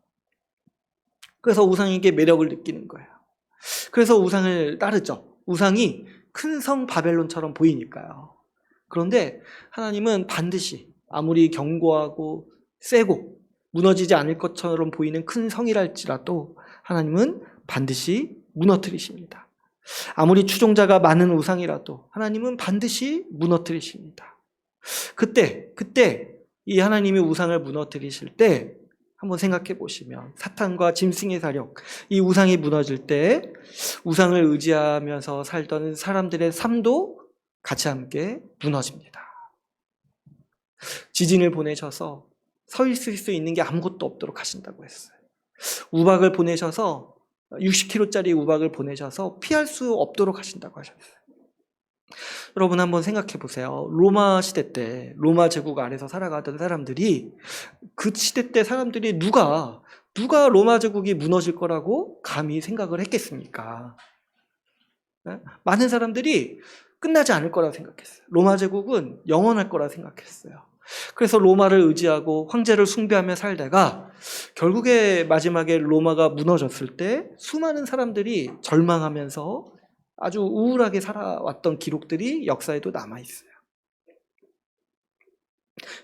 그래서 우상에게 매력을 느끼는 거예요. 그래서 우상을 따르죠. 우상이 큰 성 바벨론처럼 보이니까요. 그런데 하나님은 반드시 아무리 견고하고 세고 무너지지 않을 것처럼 보이는 큰 성이랄지라도 하나님은 반드시 무너뜨리십니다. 아무리 추종자가 많은 우상이라도 하나님은 반드시 무너뜨리십니다. 그때 이 하나님이 우상을 무너뜨리실 때 한번 생각해 보시면 사탄과 짐승의 사력, 이 우상이 무너질 때 우상을 의지하면서 살던 사람들의 삶도 같이 함께 무너집니다. 지진을 보내셔서 서 있을 수 있는 게 아무것도 없도록 하신다고 했어요. 우박을 보내셔서 60km짜리 우박을 보내셔서 피할 수 없도록 하신다고 하셨어요. 여러분 한번 생각해 보세요. 로마 시대 때 로마 제국 아래서 살아가던 사람들이 그 시대 때 사람들이 누가 로마 제국이 무너질 거라고 감히 생각을 했겠습니까? 많은 사람들이 끝나지 않을 거라고 생각했어요. 로마 제국은 영원할 거라고 생각했어요. 그래서 로마를 의지하고 황제를 숭배하며 살다가 결국에 마지막에 로마가 무너졌을 때 수많은 사람들이 절망하면서 아주 우울하게 살아왔던 기록들이 역사에도 남아있어요.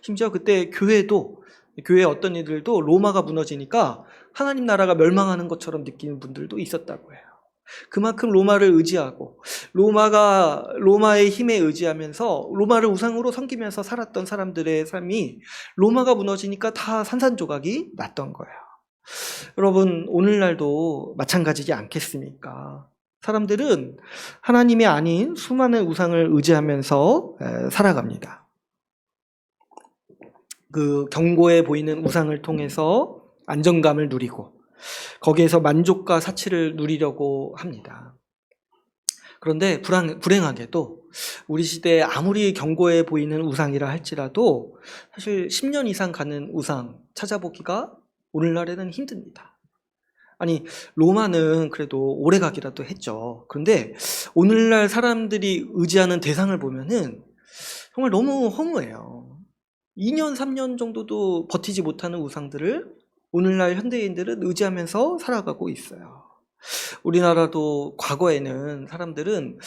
심지어 그때 교회 어떤 이들도 로마가 무너지니까 하나님 나라가 멸망하는 것처럼 느끼는 분들도 있었다고 해요. 그만큼 로마를 의지하고 로마의 힘에 의지하면서 로마를 우상으로 섬기면서 살았던 사람들의 삶이 로마가 무너지니까 다 산산조각이 났던 거예요. 여러분 오늘날도 마찬가지지 않겠습니까? 사람들은 하나님이 아닌 수많은 우상을 의지하면서 살아갑니다. 그 견고해 보이는 우상을 통해서 안정감을 누리고 거기에서 만족과 사치를 누리려고 합니다. 그런데 불행하게도 우리 시대에 아무리 견고해 보이는 우상이라 할지라도 사실 10년 이상 가는 우상 찾아보기가 오늘날에는 힘듭니다. 아니, 로마는 그래도 오래 가기라도 했죠. 그런데 오늘날 사람들이 의지하는 대상을 보면은 정말 너무 허무해요. 2년, 3년 정도도 버티지 못하는 우상들을 오늘날 현대인들은 의지하면서 살아가고 있어요. 우리나라도 과거에는 사람들은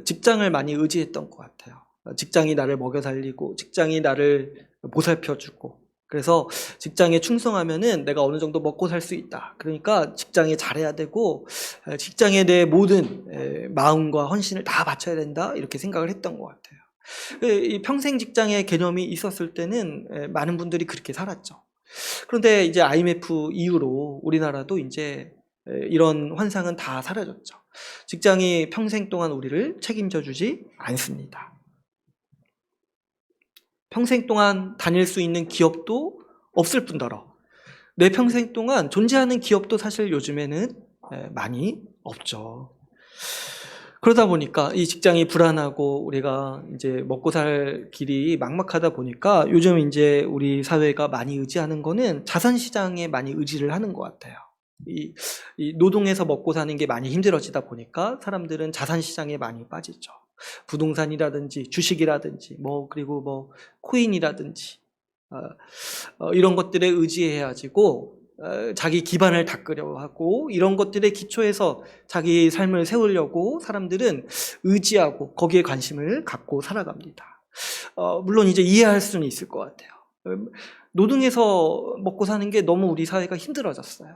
직장을 많이 의지했던 것 같아요. 직장이 나를 먹여 살리고, 직장이 나를 보살펴주고, 그래서 직장에 충성하면은 내가 어느 정도 먹고 살 수 있다. 그러니까 직장에 잘해야 되고, 직장에 내 모든 마음과 헌신을 다 바쳐야 된다. 이렇게 생각을 했던 것 같아요. 이 평생 직장의 개념이 있었을 때는 많은 분들이 그렇게 살았죠. 그런데 이제 IMF 이후로 우리나라도 이제 이런 환상은 다 사라졌죠. 직장이 평생 동안 우리를 책임져 주지 않습니다. 평생 동안 다닐 수 있는 기업도 없을 뿐더러 내 평생 동안 존재하는 기업도 사실 요즘에는 많이 없죠. 그러다 보니까 이 직장이 불안하고 우리가 이제 먹고 살 길이 막막하다 보니까 요즘 이제 우리 사회가 많이 의지하는 거는 자산 시장에 많이 의지를 하는 것 같아요. 이 노동에서 먹고 사는 게 많이 힘들어지다 보니까 사람들은 자산 시장에 많이 빠지죠. 부동산이라든지 주식이라든지 그리고 코인이라든지 이런 것들에 의지해가지고 자기 기반을 닦으려 하고 이런 것들의 기초에서 자기 삶을 세우려고 사람들은 의지하고 거기에 관심을 갖고 살아갑니다. 물론 이제 이해할 수는 있을 것 같아요. 노동에서 먹고 사는 게 너무 우리 사회가 힘들어졌어요.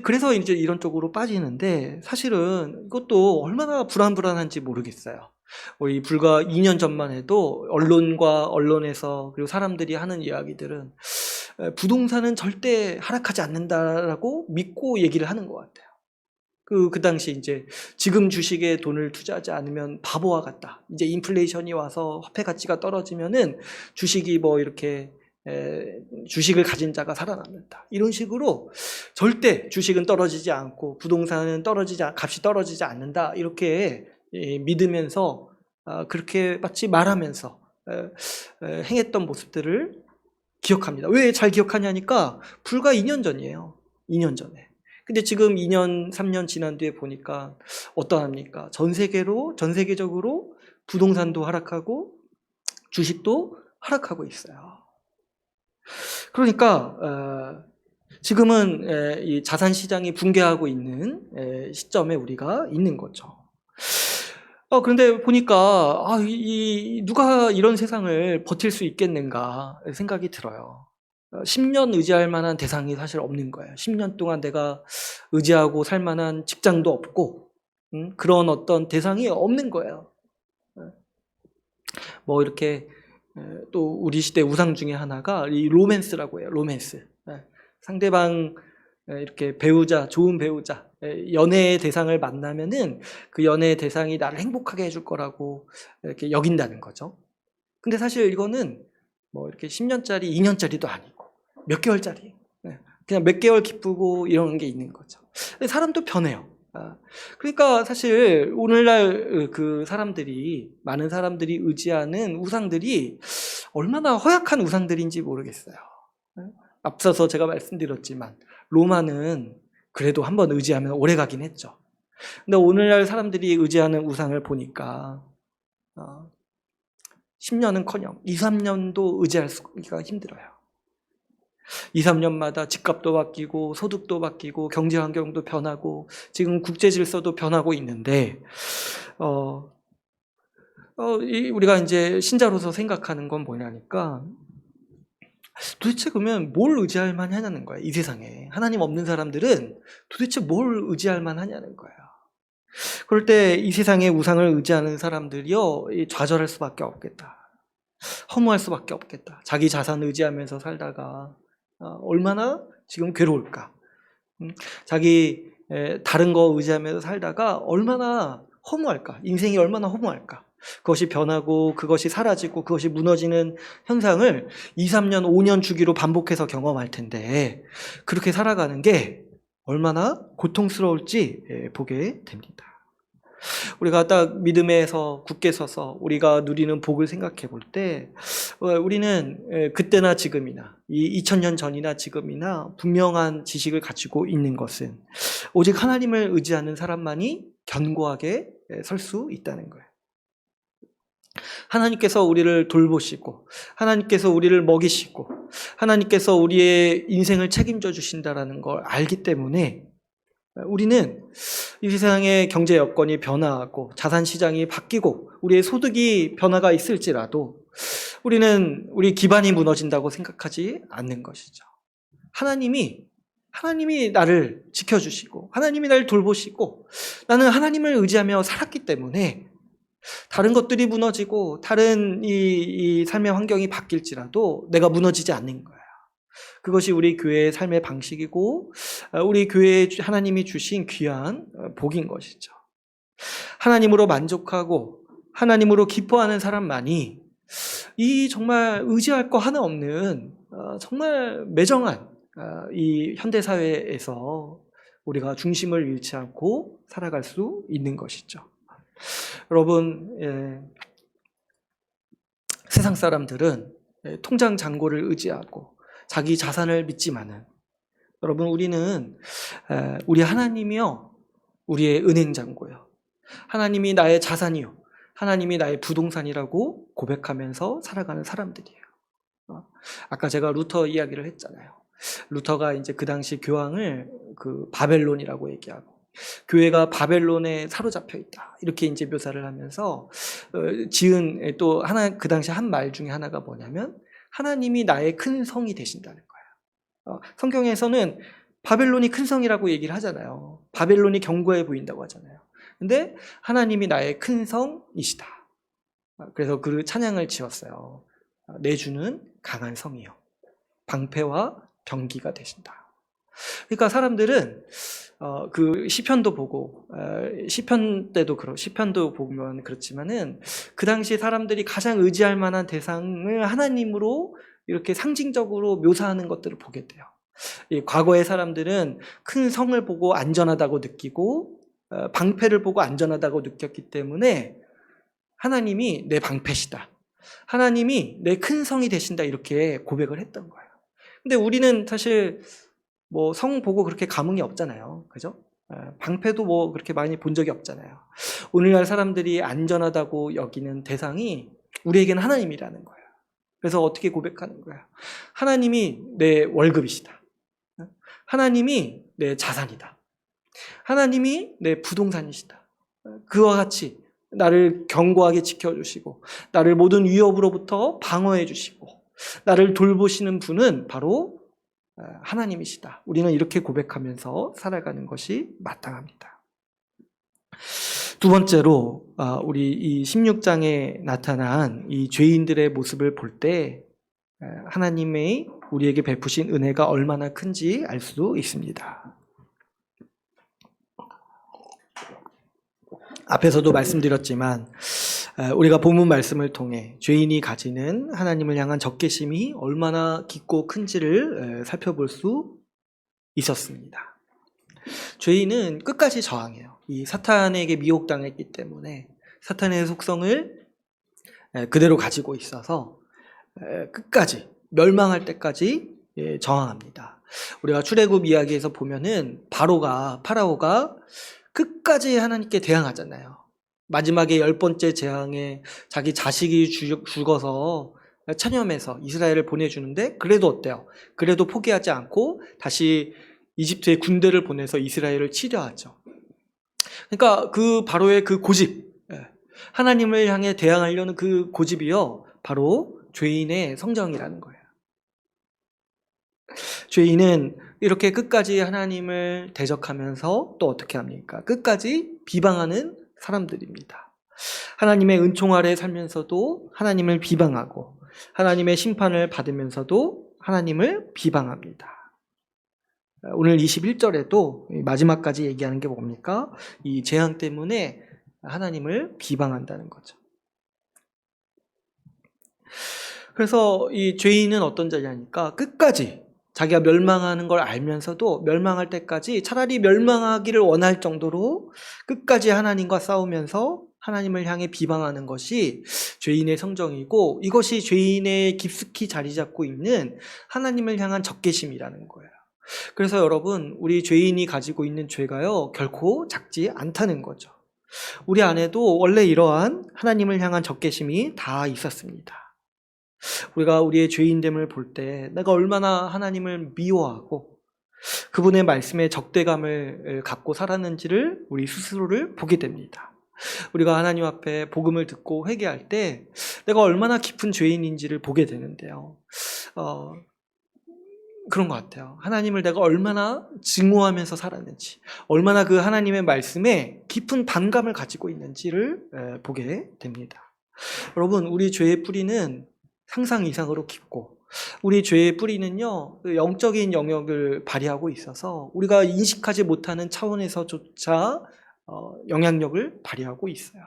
그래서 이제 이런 쪽으로 빠지는데 사실은 이것도 얼마나 불안한지 모르겠어요. 우리 불과 2년 전만 해도 언론과 언론에서 그리고 사람들이 하는 이야기들은 부동산은 절대 하락하지 않는다라고 믿고 얘기를 하는 것 같아요. 그 당시 이제 지금 주식에 돈을 투자하지 않으면 바보와 같다. 이제 인플레이션이 와서 화폐 가치가 떨어지면은 주식이 이렇게 주식을 가진 자가 살아남는다. 이런 식으로 절대 주식은 떨어지지 않고 부동산은 값이 떨어지지 않는다. 이렇게 믿으면서 그렇게 마치 말하면서 행했던 모습들을 기억합니다. 왜 잘 기억하냐니까 불과 2년 전이에요. 2년 전에. 근데 지금 2년, 3년 지난 뒤에 보니까 어떠합니까? 전 세계적으로 부동산도 하락하고 주식도 하락하고 있어요. 그러니까 지금은 이 자산 시장이 붕괴하고 있는 시점에 우리가 있는 거죠. 그런데 보니까 누가 이런 세상을 버틸 수 있겠는가 생각이 들어요. 10년 의지할 만한 대상이 사실 없는 거예요. 10년 동안 내가 의지하고 살 만한 직장도 없고 그런 어떤 대상이 없는 거예요. 이렇게 또 우리 시대 우상 중에 하나가 이 로맨스라고 해요. 로맨스. 상대방 이렇게 좋은 배우자, 연애의 대상을 만나면은 그 연애의 대상이 나를 행복하게 해줄 거라고 이렇게 여긴다는 거죠. 근데 사실 이거는 이렇게 10년짜리, 2년짜리도 아니고 몇 개월짜리. 그냥 몇 개월 기쁘고 이런 게 있는 거죠. 근데 사람도 변해요. 그러니까 사실 오늘날 많은 사람들이 의지하는 우상들이 얼마나 허약한 우상들인지 모르겠어요. 앞서서 제가 말씀드렸지만 로마는 그래도 한번 의지하면 오래 가긴 했죠. 근데 오늘날 사람들이 의지하는 우상을 보니까 10년은커녕 2, 3년도 의지할 수가 힘들어요. 2, 3년마다 집값도 바뀌고 소득도 바뀌고 경제 환경도 변하고 지금 국제 질서도 변하고 있는데 우리가 이제 신자로서 생각하는 건 뭐냐니까 도대체 그러면 뭘 의지할 만하냐는 거예요. 이 세상에 하나님 없는 사람들은 도대체 뭘 의지할 만하냐는 거예요. 그럴 때 이 세상의 우상을 의지하는 사람들이요 좌절할 수밖에 없겠다. 허무할 수밖에 없겠다. 자기 자산 의지하면서 살다가 얼마나 지금 괴로울까. 자기 다른 거 의지하면서 살다가 얼마나 허무할까. 인생이 얼마나 허무할까. 그것이 변하고 그것이 사라지고 그것이 무너지는 현상을 2, 3년, 5년 주기로 반복해서 경험할 텐데 그렇게 살아가는 게 얼마나 고통스러울지 보게 됩니다. 우리가 딱 믿음에서 굳게 서서 우리가 누리는 복을 생각해 볼 때 우리는 그때나 지금이나 이 2000년 전이나 지금이나 분명한 지식을 가지고 있는 것은 오직 하나님을 의지하는 사람만이 견고하게 설 수 있다는 거예요. 하나님께서 우리를 돌보시고 하나님께서 우리를 먹이시고 하나님께서 우리의 인생을 책임져 주신다는 걸 알기 때문에 우리는 이 세상의 경제 여건이 변화하고 자산 시장이 바뀌고 우리의 소득이 변화가 있을지라도 우리는 우리 기반이 무너진다고 생각하지 않는 것이죠. 하나님이 나를 지켜주시고 하나님이 나를 돌보시고 나는 하나님을 의지하며 살았기 때문에 다른 것들이 무너지고 다른 이 삶의 환경이 바뀔지라도 내가 무너지지 않는 거예요. 그것이 우리 교회의 삶의 방식이고 우리 교회에 하나님이 주신 귀한 복인 것이죠. 하나님으로 만족하고 하나님으로 기뻐하는 사람만이 이 정말 의지할 거 하나 없는 정말 매정한 이 현대사회에서 우리가 중심을 잃지 않고 살아갈 수 있는 것이죠. 여러분, 세상 사람들은 통장 잔고를 의지하고 자기 자산을 믿지만은 여러분 우리는 우리 하나님이요 우리의 은행 잔고요 하나님이 나의 자산이요 하나님이 나의 부동산이라고 고백하면서 살아가는 사람들이에요. 아까 제가 루터 이야기를 했잖아요. 루터가 이제 그 당시 교황을 그 바벨론이라고 얘기하고 교회가 바벨론에 사로잡혀 있다 이렇게 이제 묘사를 하면서 지은 또 하나 그 당시 한 말 중에 하나가 뭐냐면 하나님이 나의 큰 성이 되신다는 거예요. 성경에서는 바벨론이 큰 성이라고 얘기를 하잖아요. 바벨론이 견고해 보인다고 하잖아요. 근데 하나님이 나의 큰 성이시다. 그래서 그 찬양을 지었어요. 내 주는 강한 성이요 방패와 병기가 되신다. 그러니까 사람들은 그 시편도 보고 시편 때도 시편도 보면 그렇지만은 그 당시 사람들이 가장 의지할 만한 대상을 하나님으로 이렇게 상징적으로 묘사하는 것들을 보게 돼요. 과거의 사람들은 큰 성을 보고 안전하다고 느끼고 방패를 보고 안전하다고 느꼈기 때문에 하나님이 내 방패시다. 하나님이 내 큰 성이 되신다 이렇게 고백을 했던 거예요. 근데 우리는 사실 뭐 성 보고 그렇게 감흥이 없잖아요. 그죠? 방패도 뭐 그렇게 많이 본 적이 없잖아요. 오늘날 사람들이 안전하다고 여기는 대상이 우리에게는 하나님이라는 거예요. 그래서 어떻게 고백하는 거예요? 하나님이 내 월급이시다. 하나님이 내 자산이다. 하나님이 내 부동산이시다. 그와 같이 나를 견고하게 지켜주시고 나를 모든 위협으로부터 방어해 주시고 나를 돌보시는 분은 바로 하나님이시다. 우리는 이렇게 고백하면서 살아가는 것이 마땅합니다. 두 번째로 우리 이 16장에 나타난 이 죄인들의 모습을 볼 때 하나님의 우리에게 베푸신 은혜가 얼마나 큰지 알 수 있습니다. 앞에서도 말씀드렸지만 우리가 본문 말씀을 통해 죄인이 가지는 하나님을 향한 적개심이 얼마나 깊고 큰지를 살펴볼 수 있었습니다. 죄인은 끝까지 저항해요. 이 사탄에게 미혹당했기 때문에 사탄의 속성을 그대로 가지고 있어서 끝까지 멸망할 때까지 저항합니다. 우리가 출애굽 이야기에서 보면은 파라오가 끝까지 하나님께 대항하잖아요. 마지막에 10번째 재앙에 자기 자식이 죽어서 찬염해서 이스라엘을 보내주는데 그래도 어때요? 그래도 포기하지 않고 다시 이집트에 군대를 보내서 이스라엘을 치려하죠. 그러니까 그 바로의 그 고집, 하나님을 향해 대항하려는 그 고집이요, 바로 죄인의 성정이라는 거예요. 죄인은 이렇게 끝까지 하나님을 대적하면서 또 어떻게 합니까? 끝까지 비방하는 사람들입니다. 하나님의 은총 아래 살면서도 하나님을 비방하고 하나님의 심판을 받으면서도 하나님을 비방합니다. 오늘 21절에도 마지막까지 얘기하는 게 뭡니까? 이 재앙 때문에 하나님을 비방한다는 거죠. 그래서 이 죄인은 어떤 자냐니까 끝까지 자기가 멸망하는 걸 알면서도 멸망할 때까지 차라리 멸망하기를 원할 정도로 끝까지 하나님과 싸우면서 하나님을 향해 비방하는 것이 죄인의 성정이고, 이것이 죄인의 깊숙이 자리 잡고 있는 하나님을 향한 적개심이라는 거예요. 그래서 여러분, 우리 죄인이 가지고 있는 죄가요, 결코 작지 않다는 거죠. 우리 안에도 원래 이러한 하나님을 향한 적개심이 다 있었습니다. 우리가 우리의 죄인됨을 볼 때 내가 얼마나 하나님을 미워하고 그분의 말씀에 적대감을 갖고 살았는지를 우리 스스로를 보게 됩니다. 우리가 하나님 앞에 복음을 듣고 회개할 때 내가 얼마나 깊은 죄인인지를 보게 되는데요. 그런 것 같아요. 하나님을 내가 얼마나 증오하면서 살았는지, 얼마나 그 하나님의 말씀에 깊은 반감을 가지고 있는지를 보게 됩니다. 여러분, 우리 죄의 뿌리는 상상 이상으로 깊고, 우리 죄의 뿌리는요, 영적인 영역을 발휘하고 있어서 우리가 인식하지 못하는 차원에서조차 영향력을 발휘하고 있어요.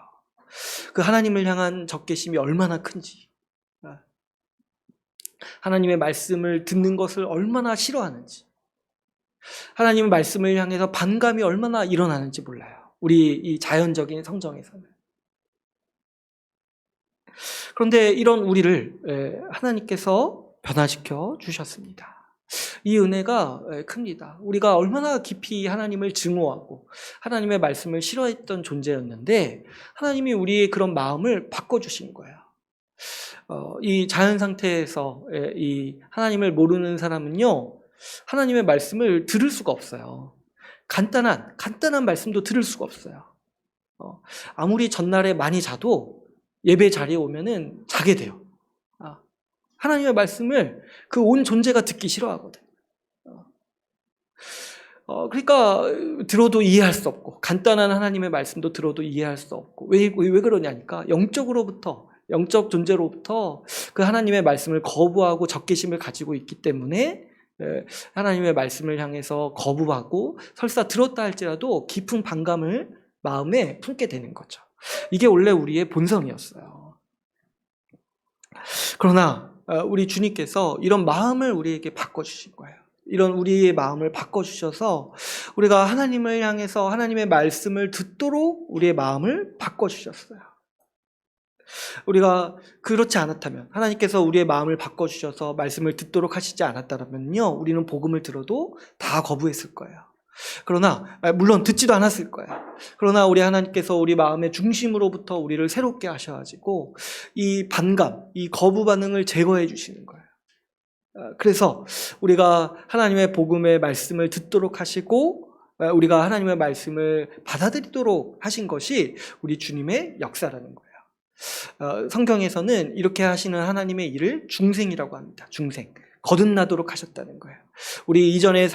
그 하나님을 향한 적개심이 얼마나 큰지, 하나님의 말씀을 듣는 것을 얼마나 싫어하는지, 하나님의 말씀을 향해서 반감이 얼마나 일어나는지 몰라요. 우리 이 자연적인 성정에서는. 그런데 이런 우리를 하나님께서 변화시켜 주셨습니다. 이 은혜가 큽니다. 우리가 얼마나 깊이 하나님을 증오하고 하나님의 말씀을 싫어했던 존재였는데 하나님이 우리의 그런 마음을 바꿔주신 거예요. 이 자연 상태에서 이 하나님을 모르는 사람은요, 하나님의 말씀을 들을 수가 없어요. 간단한 말씀도 들을 수가 없어요. 아무리 전날에 많이 자도 예배 자리에 오면은 자게 돼요. 하나님의 말씀을 그 온 존재가 듣기 싫어하거든. 그러니까 들어도 이해할 수 없고, 간단한 하나님의 말씀도 들어도 이해할 수 없고, 왜 그러냐니까 영적 존재로부터 그 하나님의 말씀을 거부하고 적개심을 가지고 있기 때문에 하나님의 말씀을 향해서 거부하고 설사 들었다 할지라도 깊은 반감을 마음에 품게 되는 거죠. 이게 원래 우리의 본성이었어요. 그러나 우리 주님께서 이런 마음을 우리에게 바꿔주신 거예요. 이런 우리의 마음을 바꿔주셔서 우리가 하나님을 향해서 하나님의 말씀을 듣도록 우리의 마음을 바꿔주셨어요. 우리가 그렇지 않았다면, 하나님께서 우리의 마음을 바꿔주셔서 말씀을 듣도록 하시지 않았다면요, 우리는 복음을 들어도 다 거부했을 거예요. 그러나 물론 듣지도 않았을 거예요. 그러나 우리 하나님께서 우리 마음의 중심으로부터 우리를 새롭게 하셔가지고 이 반감, 이 거부 반응을 제거해 주시는 거예요. 그래서 우리가 하나님의 복음의 말씀을 듣도록 하시고 우리가 하나님의 말씀을 받아들이도록 하신 것이 우리 주님의 역사라는 거예요. 성경에서는 이렇게 하시는 하나님의 일을 중생이라고 합니다. 중생. 거듭나도록 하셨다는 거예요. 우리 이전의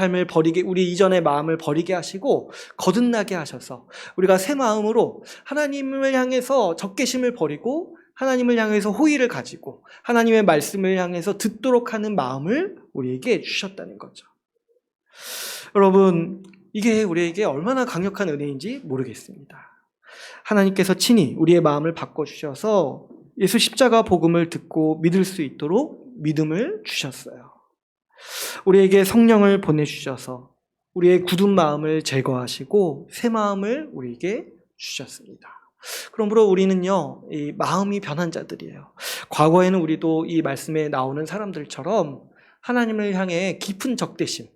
마음을 버리게 하시고 거듭나게 하셔서 우리가 새 마음으로 하나님을 향해서 적개심을 버리고 하나님을 향해서 호의를 가지고 하나님의 말씀을 향해서 듣도록 하는 마음을 우리에게 주셨다는 거죠. 여러분, 이게 우리에게 얼마나 강력한 은혜인지 모르겠습니다. 하나님께서 친히 우리의 마음을 바꿔주셔서 예수 십자가 복음을 듣고 믿을 수 있도록 믿음을 주셨어요. 우리에게 성령을 보내주셔서 우리의 굳은 마음을 제거하시고 새 마음을 우리에게 주셨습니다. 그러므로 우리는요, 이 마음이 변한 자들이에요. 과거에는 우리도 이 말씀에 나오는 사람들처럼 하나님을 향해 깊은 적개심,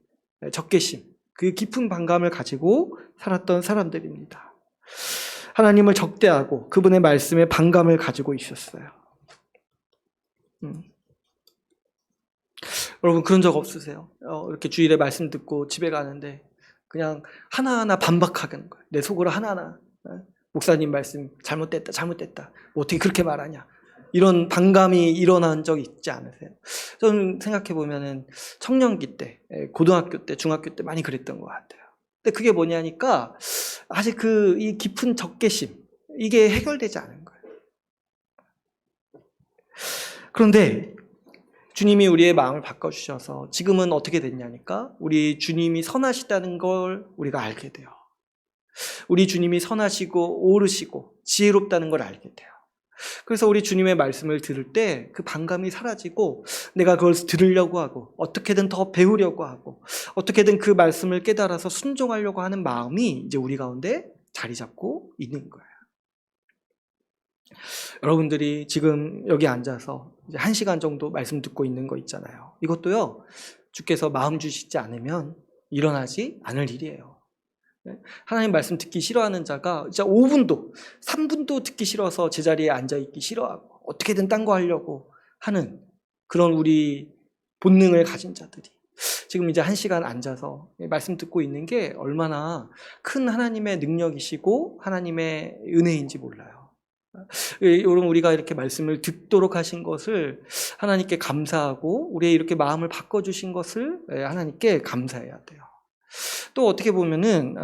그 깊은 반감을 가지고 살았던 사람들입니다. 하나님을 적대하고 그분의 말씀에 반감을 가지고 있었어요. 여러분, 그런 적 없으세요? 이렇게 주일에 말씀 듣고 집에 가는데 그냥 하나하나 반박하는 거예요. 내 속으로 하나하나. 목사님 말씀 잘못됐다. 뭐 어떻게 그렇게 말하냐. 이런 반감이 일어난 적 있지 않으세요? 저는 생각해보면은 청년기 때, 고등학교 때, 중학교 때 많이 그랬던 것 같아요. 근데 그게 뭐냐니까 아직 이 깊은 적개심, 이게 해결되지 않은 거예요. 그런데 주님이 우리의 마음을 바꿔주셔서 지금은 어떻게 됐냐니까 우리 주님이 선하시다는 걸 우리가 알게 돼요. 우리 주님이 선하시고 오르시고 지혜롭다는 걸 알게 돼요. 그래서 우리 주님의 말씀을 들을 때 그 반감이 사라지고 내가 그걸 들으려고 하고 어떻게든 더 배우려고 하고 어떻게든 그 말씀을 깨달아서 순종하려고 하는 마음이 이제 우리 가운데 자리 잡고 있는 거예요. 여러분들이 지금 여기 앉아서 이제 1시간 정도 말씀 듣고 있는 거 있잖아요. 이것도요, 주께서 마음 주시지 않으면 일어나지 않을 일이에요. 하나님 말씀 듣기 싫어하는 자가 진짜 5분도, 3분도 듣기 싫어서 제자리에 앉아있기 싫어하고 어떻게든 딴 거 하려고 하는 그런 우리 본능을 가진 자들이 지금 이제 1시간 앉아서 말씀 듣고 있는 게 얼마나 큰 하나님의 능력이시고 하나님의 은혜인지 몰라요. 여러분, 우리가 이렇게 말씀을 듣도록 하신 것을 하나님께 감사하고 우리의 이렇게 마음을 바꿔주신 것을 하나님께 감사해야 돼요. 또 어떻게 보면은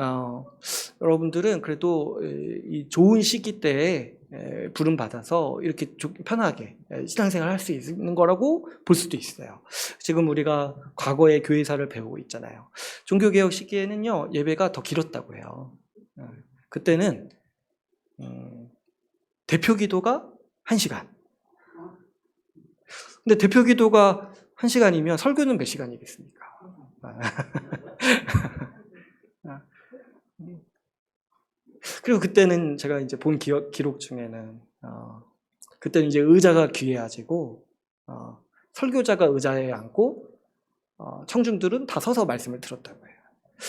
여러분들은 그래도 이 좋은 시기 때에 부름 받아서 이렇게 편하게 신앙생활 할 수 있는 거라고 볼 수도 있어요. 지금 우리가 과거의 교회사를 배우고 있잖아요. 종교개혁 시기에는요, 예배가 더 길었다고 해요. 그때는 대표 기도가 1시간. 근데 대표 기도가 1시간이면 설교는 몇 시간이겠습니까? 그리고 그때는 제가 이제 본 기록 중에는 그때는 이제 의자가 귀해가지고 설교자가 의자에 앉고 청중들은 다 서서 말씀을 들었다고 해요.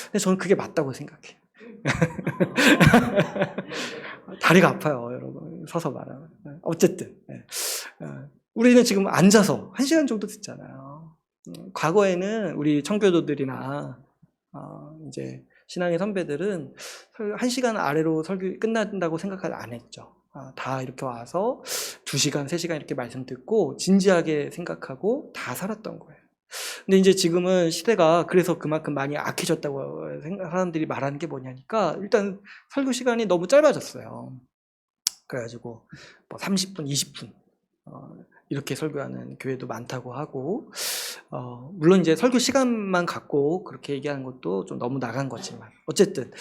근데 저는 그게 맞다고 생각해요. 다리가 아파요, 여러분. 서서 말하면. 어쨌든 우리는 지금 앉아서 1시간 정도 듣잖아요. 과거에는 우리 청교도들이나 이제 신앙의 선배들은 1시간 아래로 설교 끝난다고 생각을 안 했죠. 다 이렇게 와서 2시간, 3시간 이렇게 말씀 듣고 진지하게 생각하고 다 살았던 거예요. 근데 이제 지금은 시대가 그래서 그만큼 많이 악해졌다고 사람들이 말하는 게 뭐냐니까 일단 설교 시간이 너무 짧아졌어요. 그래가지고 뭐 30분, 20분 이렇게 설교하는 교회도 많다고 하고 물론 이제 설교 시간만 갖고 그렇게 얘기하는 것도 좀 너무 나간 거지만 어쨌든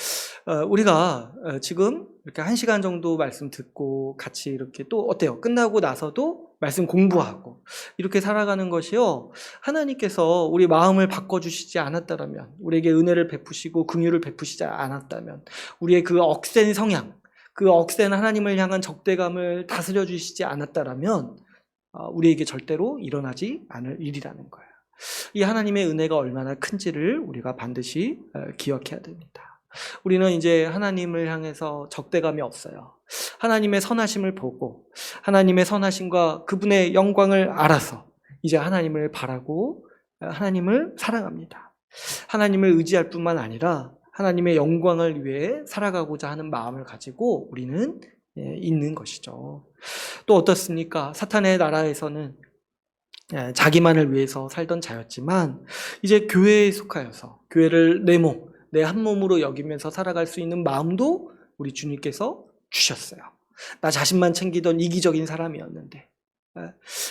우리가 지금 이렇게 1시간 정도 말씀 듣고 같이 이렇게 또 어때요? 끝나고 나서도 말씀 공부하고 이렇게 살아가는 것이요, 하나님께서 우리 마음을 바꿔주시지 않았다면, 우리에게 은혜를 베푸시고 긍휼을 베푸시지 않았다면, 우리의 그 억센 성향, 그 억센 하나님을 향한 적대감을 다스려 주시지 않았다면 우리에게 절대로 일어나지 않을 일이라는 거예요. 이 하나님의 은혜가 얼마나 큰지를 우리가 반드시 기억해야 됩니다. 우리는 이제 하나님을 향해서 적대감이 없어요. 하나님의 선하심을 보고 하나님의 선하심과 그분의 영광을 알아서 이제 하나님을 바라고 하나님을 사랑합니다. 하나님을 의지할 뿐만 아니라 하나님의 영광을 위해 살아가고자 하는 마음을 가지고 우리는 있는 것이죠. 또 어떻습니까? 사탄의 나라에서는 자기만을 위해서 살던 자였지만 이제 교회에 속하여서 교회를 내 몸, 내 한 몸으로 여기면서 살아갈 수 있는 마음도 우리 주님께서 주셨어요. 나 자신만 챙기던 이기적인 사람이었는데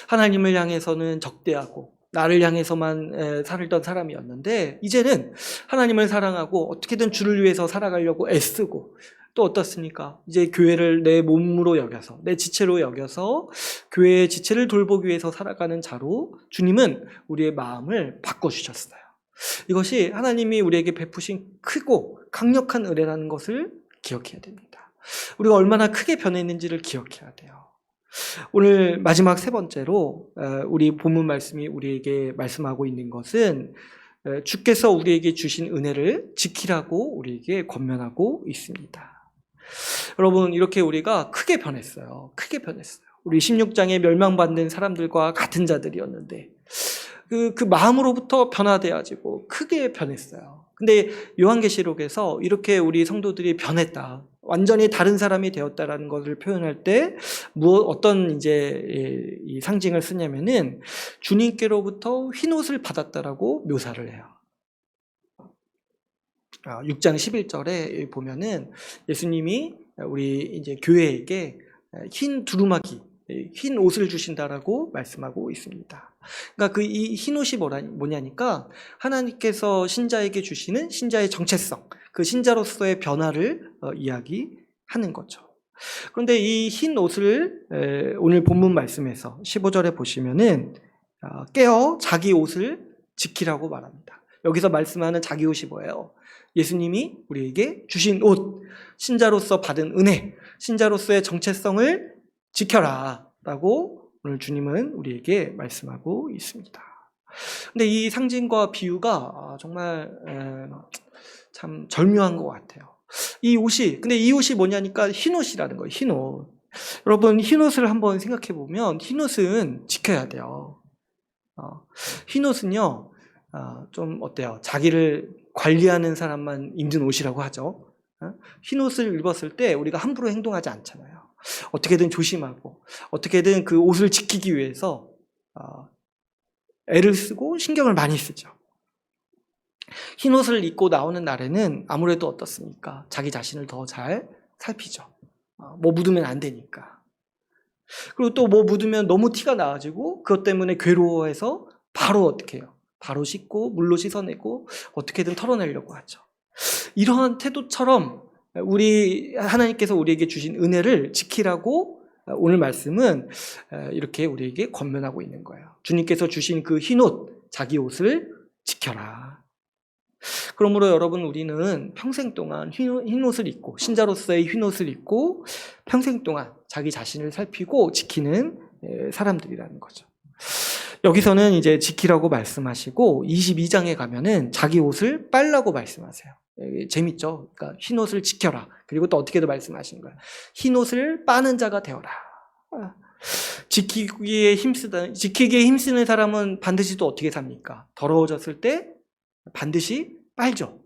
하나님을 향해서는 적대하고 나를 향해서만 살던 사람이었는데 이제는 하나님을 사랑하고 어떻게든 주를 위해서 살아가려고 애쓰고 또 어떻습니까? 이제 교회를 내 몸으로 여겨서 내 지체로 여겨서 교회의 지체를 돌보기 위해서 살아가는 자로 주님은 우리의 마음을 바꿔주셨어요. 이것이 하나님이 우리에게 베푸신 크고 강력한 은혜라는 것을 기억해야 됩니다. 우리가 얼마나 크게 변했는지를 기억해야 돼요. 오늘 마지막 3번째로 우리 본문 말씀이 우리에게 말씀하고 있는 것은 주께서 우리에게 주신 은혜를 지키라고 우리에게 권면하고 있습니다. 여러분, 이렇게 우리가 크게 변했어요. 크게 변했어요. 우리 16장에 멸망받는 사람들과 같은 자들이었는데 그 마음으로부터 변화되어지고 크게 변했어요. 근데 요한계시록에서 이렇게 우리 성도들이 변했다, 완전히 다른 사람이 되었다라는 것을 표현할 때 어떤 이제 이 상징을 쓰냐면은 주님께로부터 흰 옷을 받았다라고 묘사를 해요. 6장 11절에 보면은 예수님이 우리 이제 교회에게 흰 두루마기, 흰 옷을 주신다라고 말씀하고 있습니다. 그러니까 이 흰 옷이 뭐냐니까 하나님께서 신자에게 주시는 신자의 정체성, 그 신자로서의 변화를 이야기하는 거죠. 그런데 이 흰 옷을 오늘 본문 말씀에서 15절에 보시면은 깨어 자기 옷을 지키라고 말합니다. 여기서 말씀하는 자기 옷이 뭐예요? 예수님이 우리에게 주신 옷, 신자로서 받은 은혜, 신자로서의 정체성을 지켜라 라고 오늘 주님은 우리에게 말씀하고 있습니다. 근데 이 상징과 비유가 정말 참 절묘한 것 같아요. 근데 이 옷이 뭐냐니까 흰 옷이라는 거예요. 흰 옷. 여러분, 흰 옷을 한번 생각해 보면 흰 옷은 지켜야 돼요. 흰 옷은요, 좀 어때요? 자기를 관리하는 사람만 입는 옷이라고 하죠. 흰 옷을 입었을 때 우리가 함부로 행동하지 않잖아요. 어떻게든 조심하고, 어떻게든 그 옷을 지키기 위해서 애를 쓰고 신경을 많이 쓰죠. 흰 옷을 입고 나오는 날에는 아무래도 어떻습니까? 자기 자신을 더 잘 살피죠. 뭐 묻으면 안 되니까. 그리고 또 뭐 묻으면 너무 티가 나가지고 그것 때문에 괴로워해서 바로 어떻게 해요? 바로 씻고 물로 씻어내고 어떻게든 털어내려고 하죠. 이러한 태도처럼 하나님께서 우리에게 주신 은혜를 지키라고 오늘 말씀은 이렇게 우리에게 권면하고 있는 거예요. 주님께서 주신 그 흰 옷, 자기 옷을 지켜라. 그러므로 여러분, 우리는 평생 동안 흰 옷을 입고, 신자로서의 흰 옷을 입고 평생 동안 자기 자신을 살피고 지키는 사람들이라는 거죠. 여기서는 이제 지키라고 말씀하시고 22장에 가면은 자기 옷을 빨라고 말씀하세요. 재밌죠? 그러니까 흰 옷을 지켜라. 그리고 또 어떻게도 말씀하신 거예요. 흰 옷을 빠는 자가 되어라. 지키기에 힘쓰는 사람은 반드시 또 어떻게 삽니까? 더러워졌을 때 반드시 빨죠.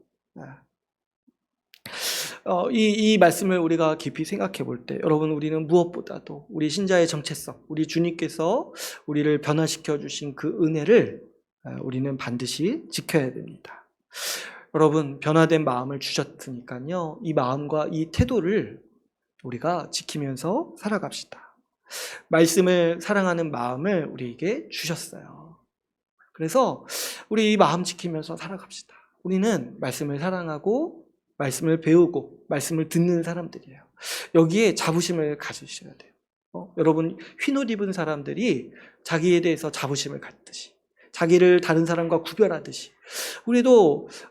이 말씀을 우리가 깊이 생각해 볼 때, 여러분, 우리는 무엇보다도 우리 신자의 정체성, 우리 주님께서 우리를 변화시켜 주신 그 은혜를 우리는 반드시 지켜야 됩니다. 여러분, 변화된 마음을 주셨으니까요, 이 마음과 이 태도를 우리가 지키면서 살아갑시다. 말씀을 사랑하는 마음을 우리에게 주셨어요. 그래서 우리 이 마음 지키면서 살아갑시다. 우리는 말씀을 사랑하고 말씀을 배우고 말씀을 듣는 사람들이에요. 여기에 자부심을 가지셔야 돼요. 여러분, 흰옷 입은 사람들이 자기에 대해서 자부심을 갖듯이, 자기를 다른 사람과 구별하듯이,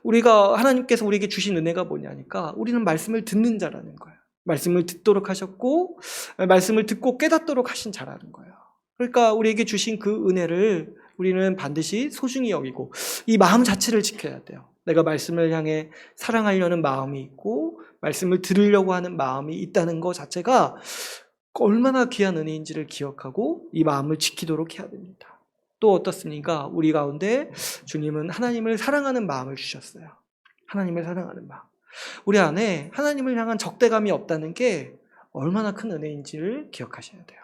우리가 하나님께서 우리에게 주신 은혜가 뭐냐니까 우리는 말씀을 듣는 자라는 거예요. 말씀을 듣도록 하셨고 말씀을 듣고 깨닫도록 하신 자라는 거예요. 그러니까 우리에게 주신 그 은혜를 우리는 반드시 소중히 여기고 이 마음 자체를 지켜야 돼요. 내가 말씀을 향해 사랑하려는 마음이 있고 말씀을 들으려고 하는 마음이 있다는 것 자체가 얼마나 귀한 은혜인지를 기억하고 이 마음을 지키도록 해야 됩니다. 또 어떻습니까? 우리 가운데 주님은 하나님을 사랑하는 마음을 주셨어요. 하나님을 사랑하는 마음. 우리 안에 하나님을 향한 적대감이 없다는 게 얼마나 큰 은혜인지를 기억하셔야 돼요.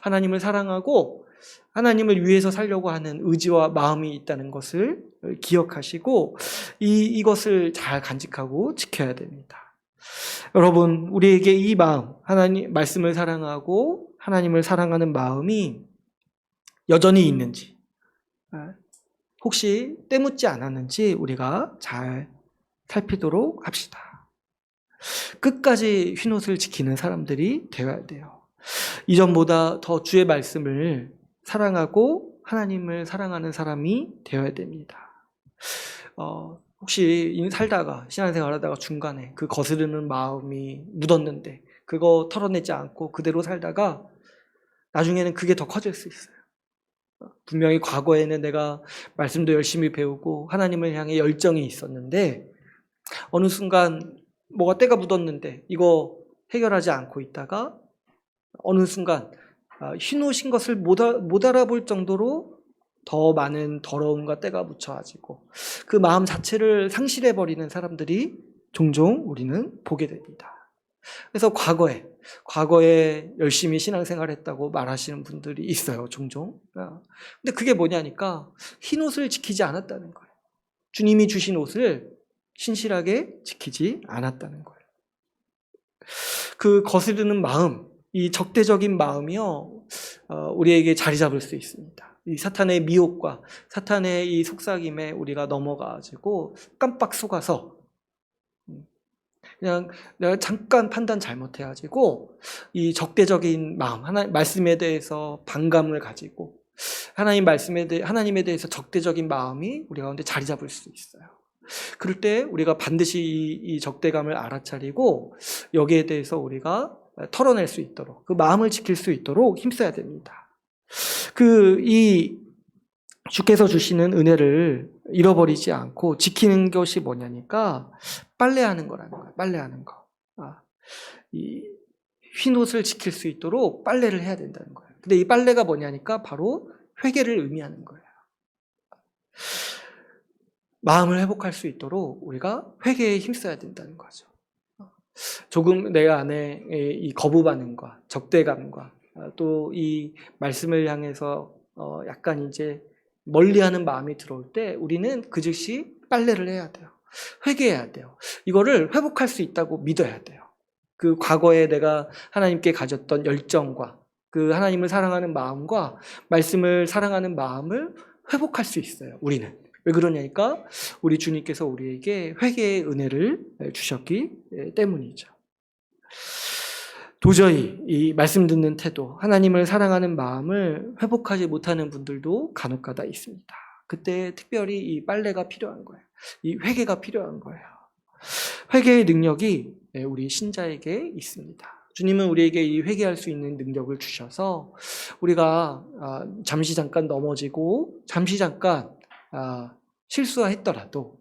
하나님을 사랑하고 하나님을 위해서 살려고 하는 의지와 마음이 있다는 것을 기억하시고 이것을 잘 간직하고 지켜야 됩니다. 여러분, 우리에게 이 마음, 하나님 말씀을 사랑하고 하나님을 사랑하는 마음이 여전히 있는지, 혹시 때묻지 않았는지 우리가 잘 살피도록 합시다. 끝까지 흰옷을 지키는 사람들이 되어야 돼요. 이전보다 더 주의 말씀을 사랑하고 하나님을 사랑하는 사람이 되어야 됩니다. 혹시 살다가 신앙생활 하다가 중간에 그 거스르는 마음이 묻었는데 그거 털어내지 않고 그대로 살다가 나중에는 그게 더 커질 수 있어요. 분명히 과거에는 내가 말씀도 열심히 배우고 하나님을 향해 열정이 있었는데 어느 순간 뭐가 때가 묻었는데 이거 해결하지 않고 있다가 어느 순간 흰옷인 것을 못 알아볼 정도로 더 많은 더러움과 때가 묻혀가지고 그 마음 자체를 상실해버리는 사람들이 종종 우리는 보게 됩니다. 그래서 과거에 열심히 신앙생활했다고 말하시는 분들이 있어요, 종종. 근데 그게 뭐냐니까 흰옷을 지키지 않았다는 거예요. 주님이 주신 옷을 신실하게 지키지 않았다는 거예요. 그 거스르는 마음, 이 적대적인 마음이요, 우리에게 자리 잡을 수 있습니다. 이 사탄의 미혹과 사탄의 이 속삭임에 우리가 넘어가지고 깜빡 속아서 그냥 내가 잠깐 판단 잘못해가지고 이 적대적인 마음, 하나님 말씀에 대해서 반감을 가지고 하나님에 대해서 적대적인 마음이 우리 가운데 자리 잡을 수 있어요. 그럴 때 우리가 반드시 이 적대감을 알아차리고 여기에 대해서 우리가 털어낼 수 있도록, 그 마음을 지킬 수 있도록 힘써야 됩니다. 이 주께서 주시는 은혜를 잃어버리지 않고 지키는 것이 뭐냐니까 빨래하는 거라는 거예요. 빨래하는 거. 이 흰옷을 지킬 수 있도록 빨래를 해야 된다는 거예요. 근데 이 빨래가 뭐냐니까 바로 회개를 의미하는 거예요. 마음을 회복할 수 있도록 우리가 회개에 힘써야 된다는 거죠. 조금 내 안에 이 거부 반응과 적대감과 또 이 말씀을 향해서 약간 이제 멀리하는 마음이 들어올 때 우리는 그 즉시 빨래를 해야 돼요. 회개해야 돼요. 이거를 회복할 수 있다고 믿어야 돼요. 그 과거에 내가 하나님께 가졌던 열정과 그 하나님을 사랑하는 마음과 말씀을 사랑하는 마음을 회복할 수 있어요. 우리는. 왜 그러냐니까 우리 주님께서 우리에게 회개의 은혜를 주셨기 때문이죠. 도저히 이 말씀 듣는 태도, 하나님을 사랑하는 마음을 회복하지 못하는 분들도 간혹가다 있습니다. 그때 특별히 이 빨래가 필요한 거예요. 이 회개가 필요한 거예요. 회개의 능력이 우리 신자에게 있습니다. 주님은 우리에게 이 회개할 수 있는 능력을 주셔서 우리가 잠시 잠깐 넘어지고 잠시 잠깐 실수했더라도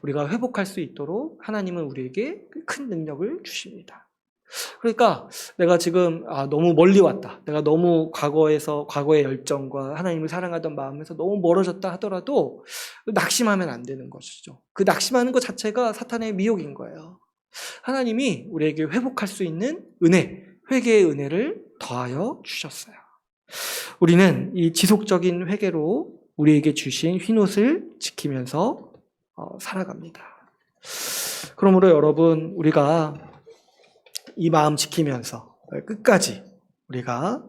우리가 회복할 수 있도록 하나님은 우리에게 큰 능력을 주십니다. 그러니까 내가 지금 너무 멀리 왔다. 내가 너무 과거의 열정과 하나님을 사랑하던 마음에서 너무 멀어졌다 하더라도 낙심하면 안 되는 것이죠. 그 낙심하는 것 자체가 사탄의 미혹인 거예요. 하나님이 우리에게 회복할 수 있는 은혜, 회개의 은혜를 더하여 주셨어요. 우리는 이 지속적인 회개로 우리에게 주신 흰옷을 지키면서 살아갑니다. 그러므로 여러분, 우리가 이 마음 지키면서 끝까지 우리가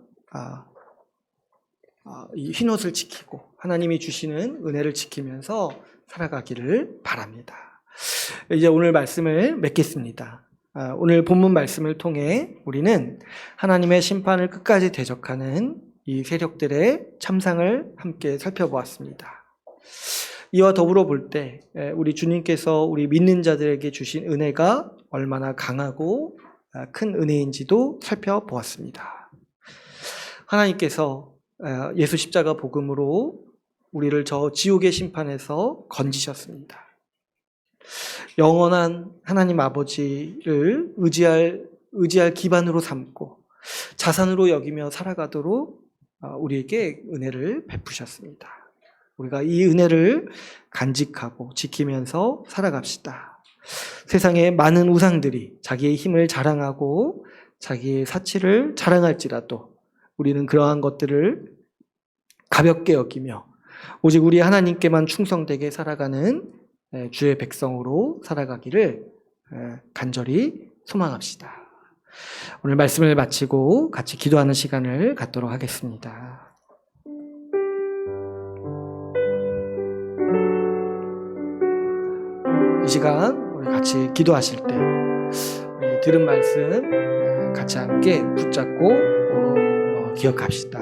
이 흰옷을 지키고 하나님이 주시는 은혜를 지키면서 살아가기를 바랍니다. 이제 오늘 말씀을 맺겠습니다. 오늘 본문 말씀을 통해 우리는 하나님의 심판을 끝까지 대적하는 이 세력들의 참상을 함께 살펴보았습니다. 이와 더불어 볼 때 우리 주님께서 우리 믿는 자들에게 주신 은혜가 얼마나 강하고 큰 은혜인지도 살펴보았습니다. 하나님께서 예수 십자가 복음으로 우리를 저 지옥의 심판에서 건지셨습니다. 영원한 하나님 아버지를 의지할 기반으로 삼고 자산으로 여기며 살아가도록 우리에게 은혜를 베푸셨습니다. 우리가 이 은혜를 간직하고 지키면서 살아갑시다. 세상에 많은 우상들이 자기의 힘을 자랑하고 자기의 사치를 자랑할지라도 우리는 그러한 것들을 가볍게 여기며 오직 우리 하나님께만 충성되게 살아가는 주의 백성으로 살아가기를 간절히 소망합시다. 오늘 말씀을 마치고 같이 기도하는 시간을 갖도록 하겠습니다. 이 시간 우리 같이 기도하실 때 우리 들은 말씀 같이 함께 붙잡고 기억합시다.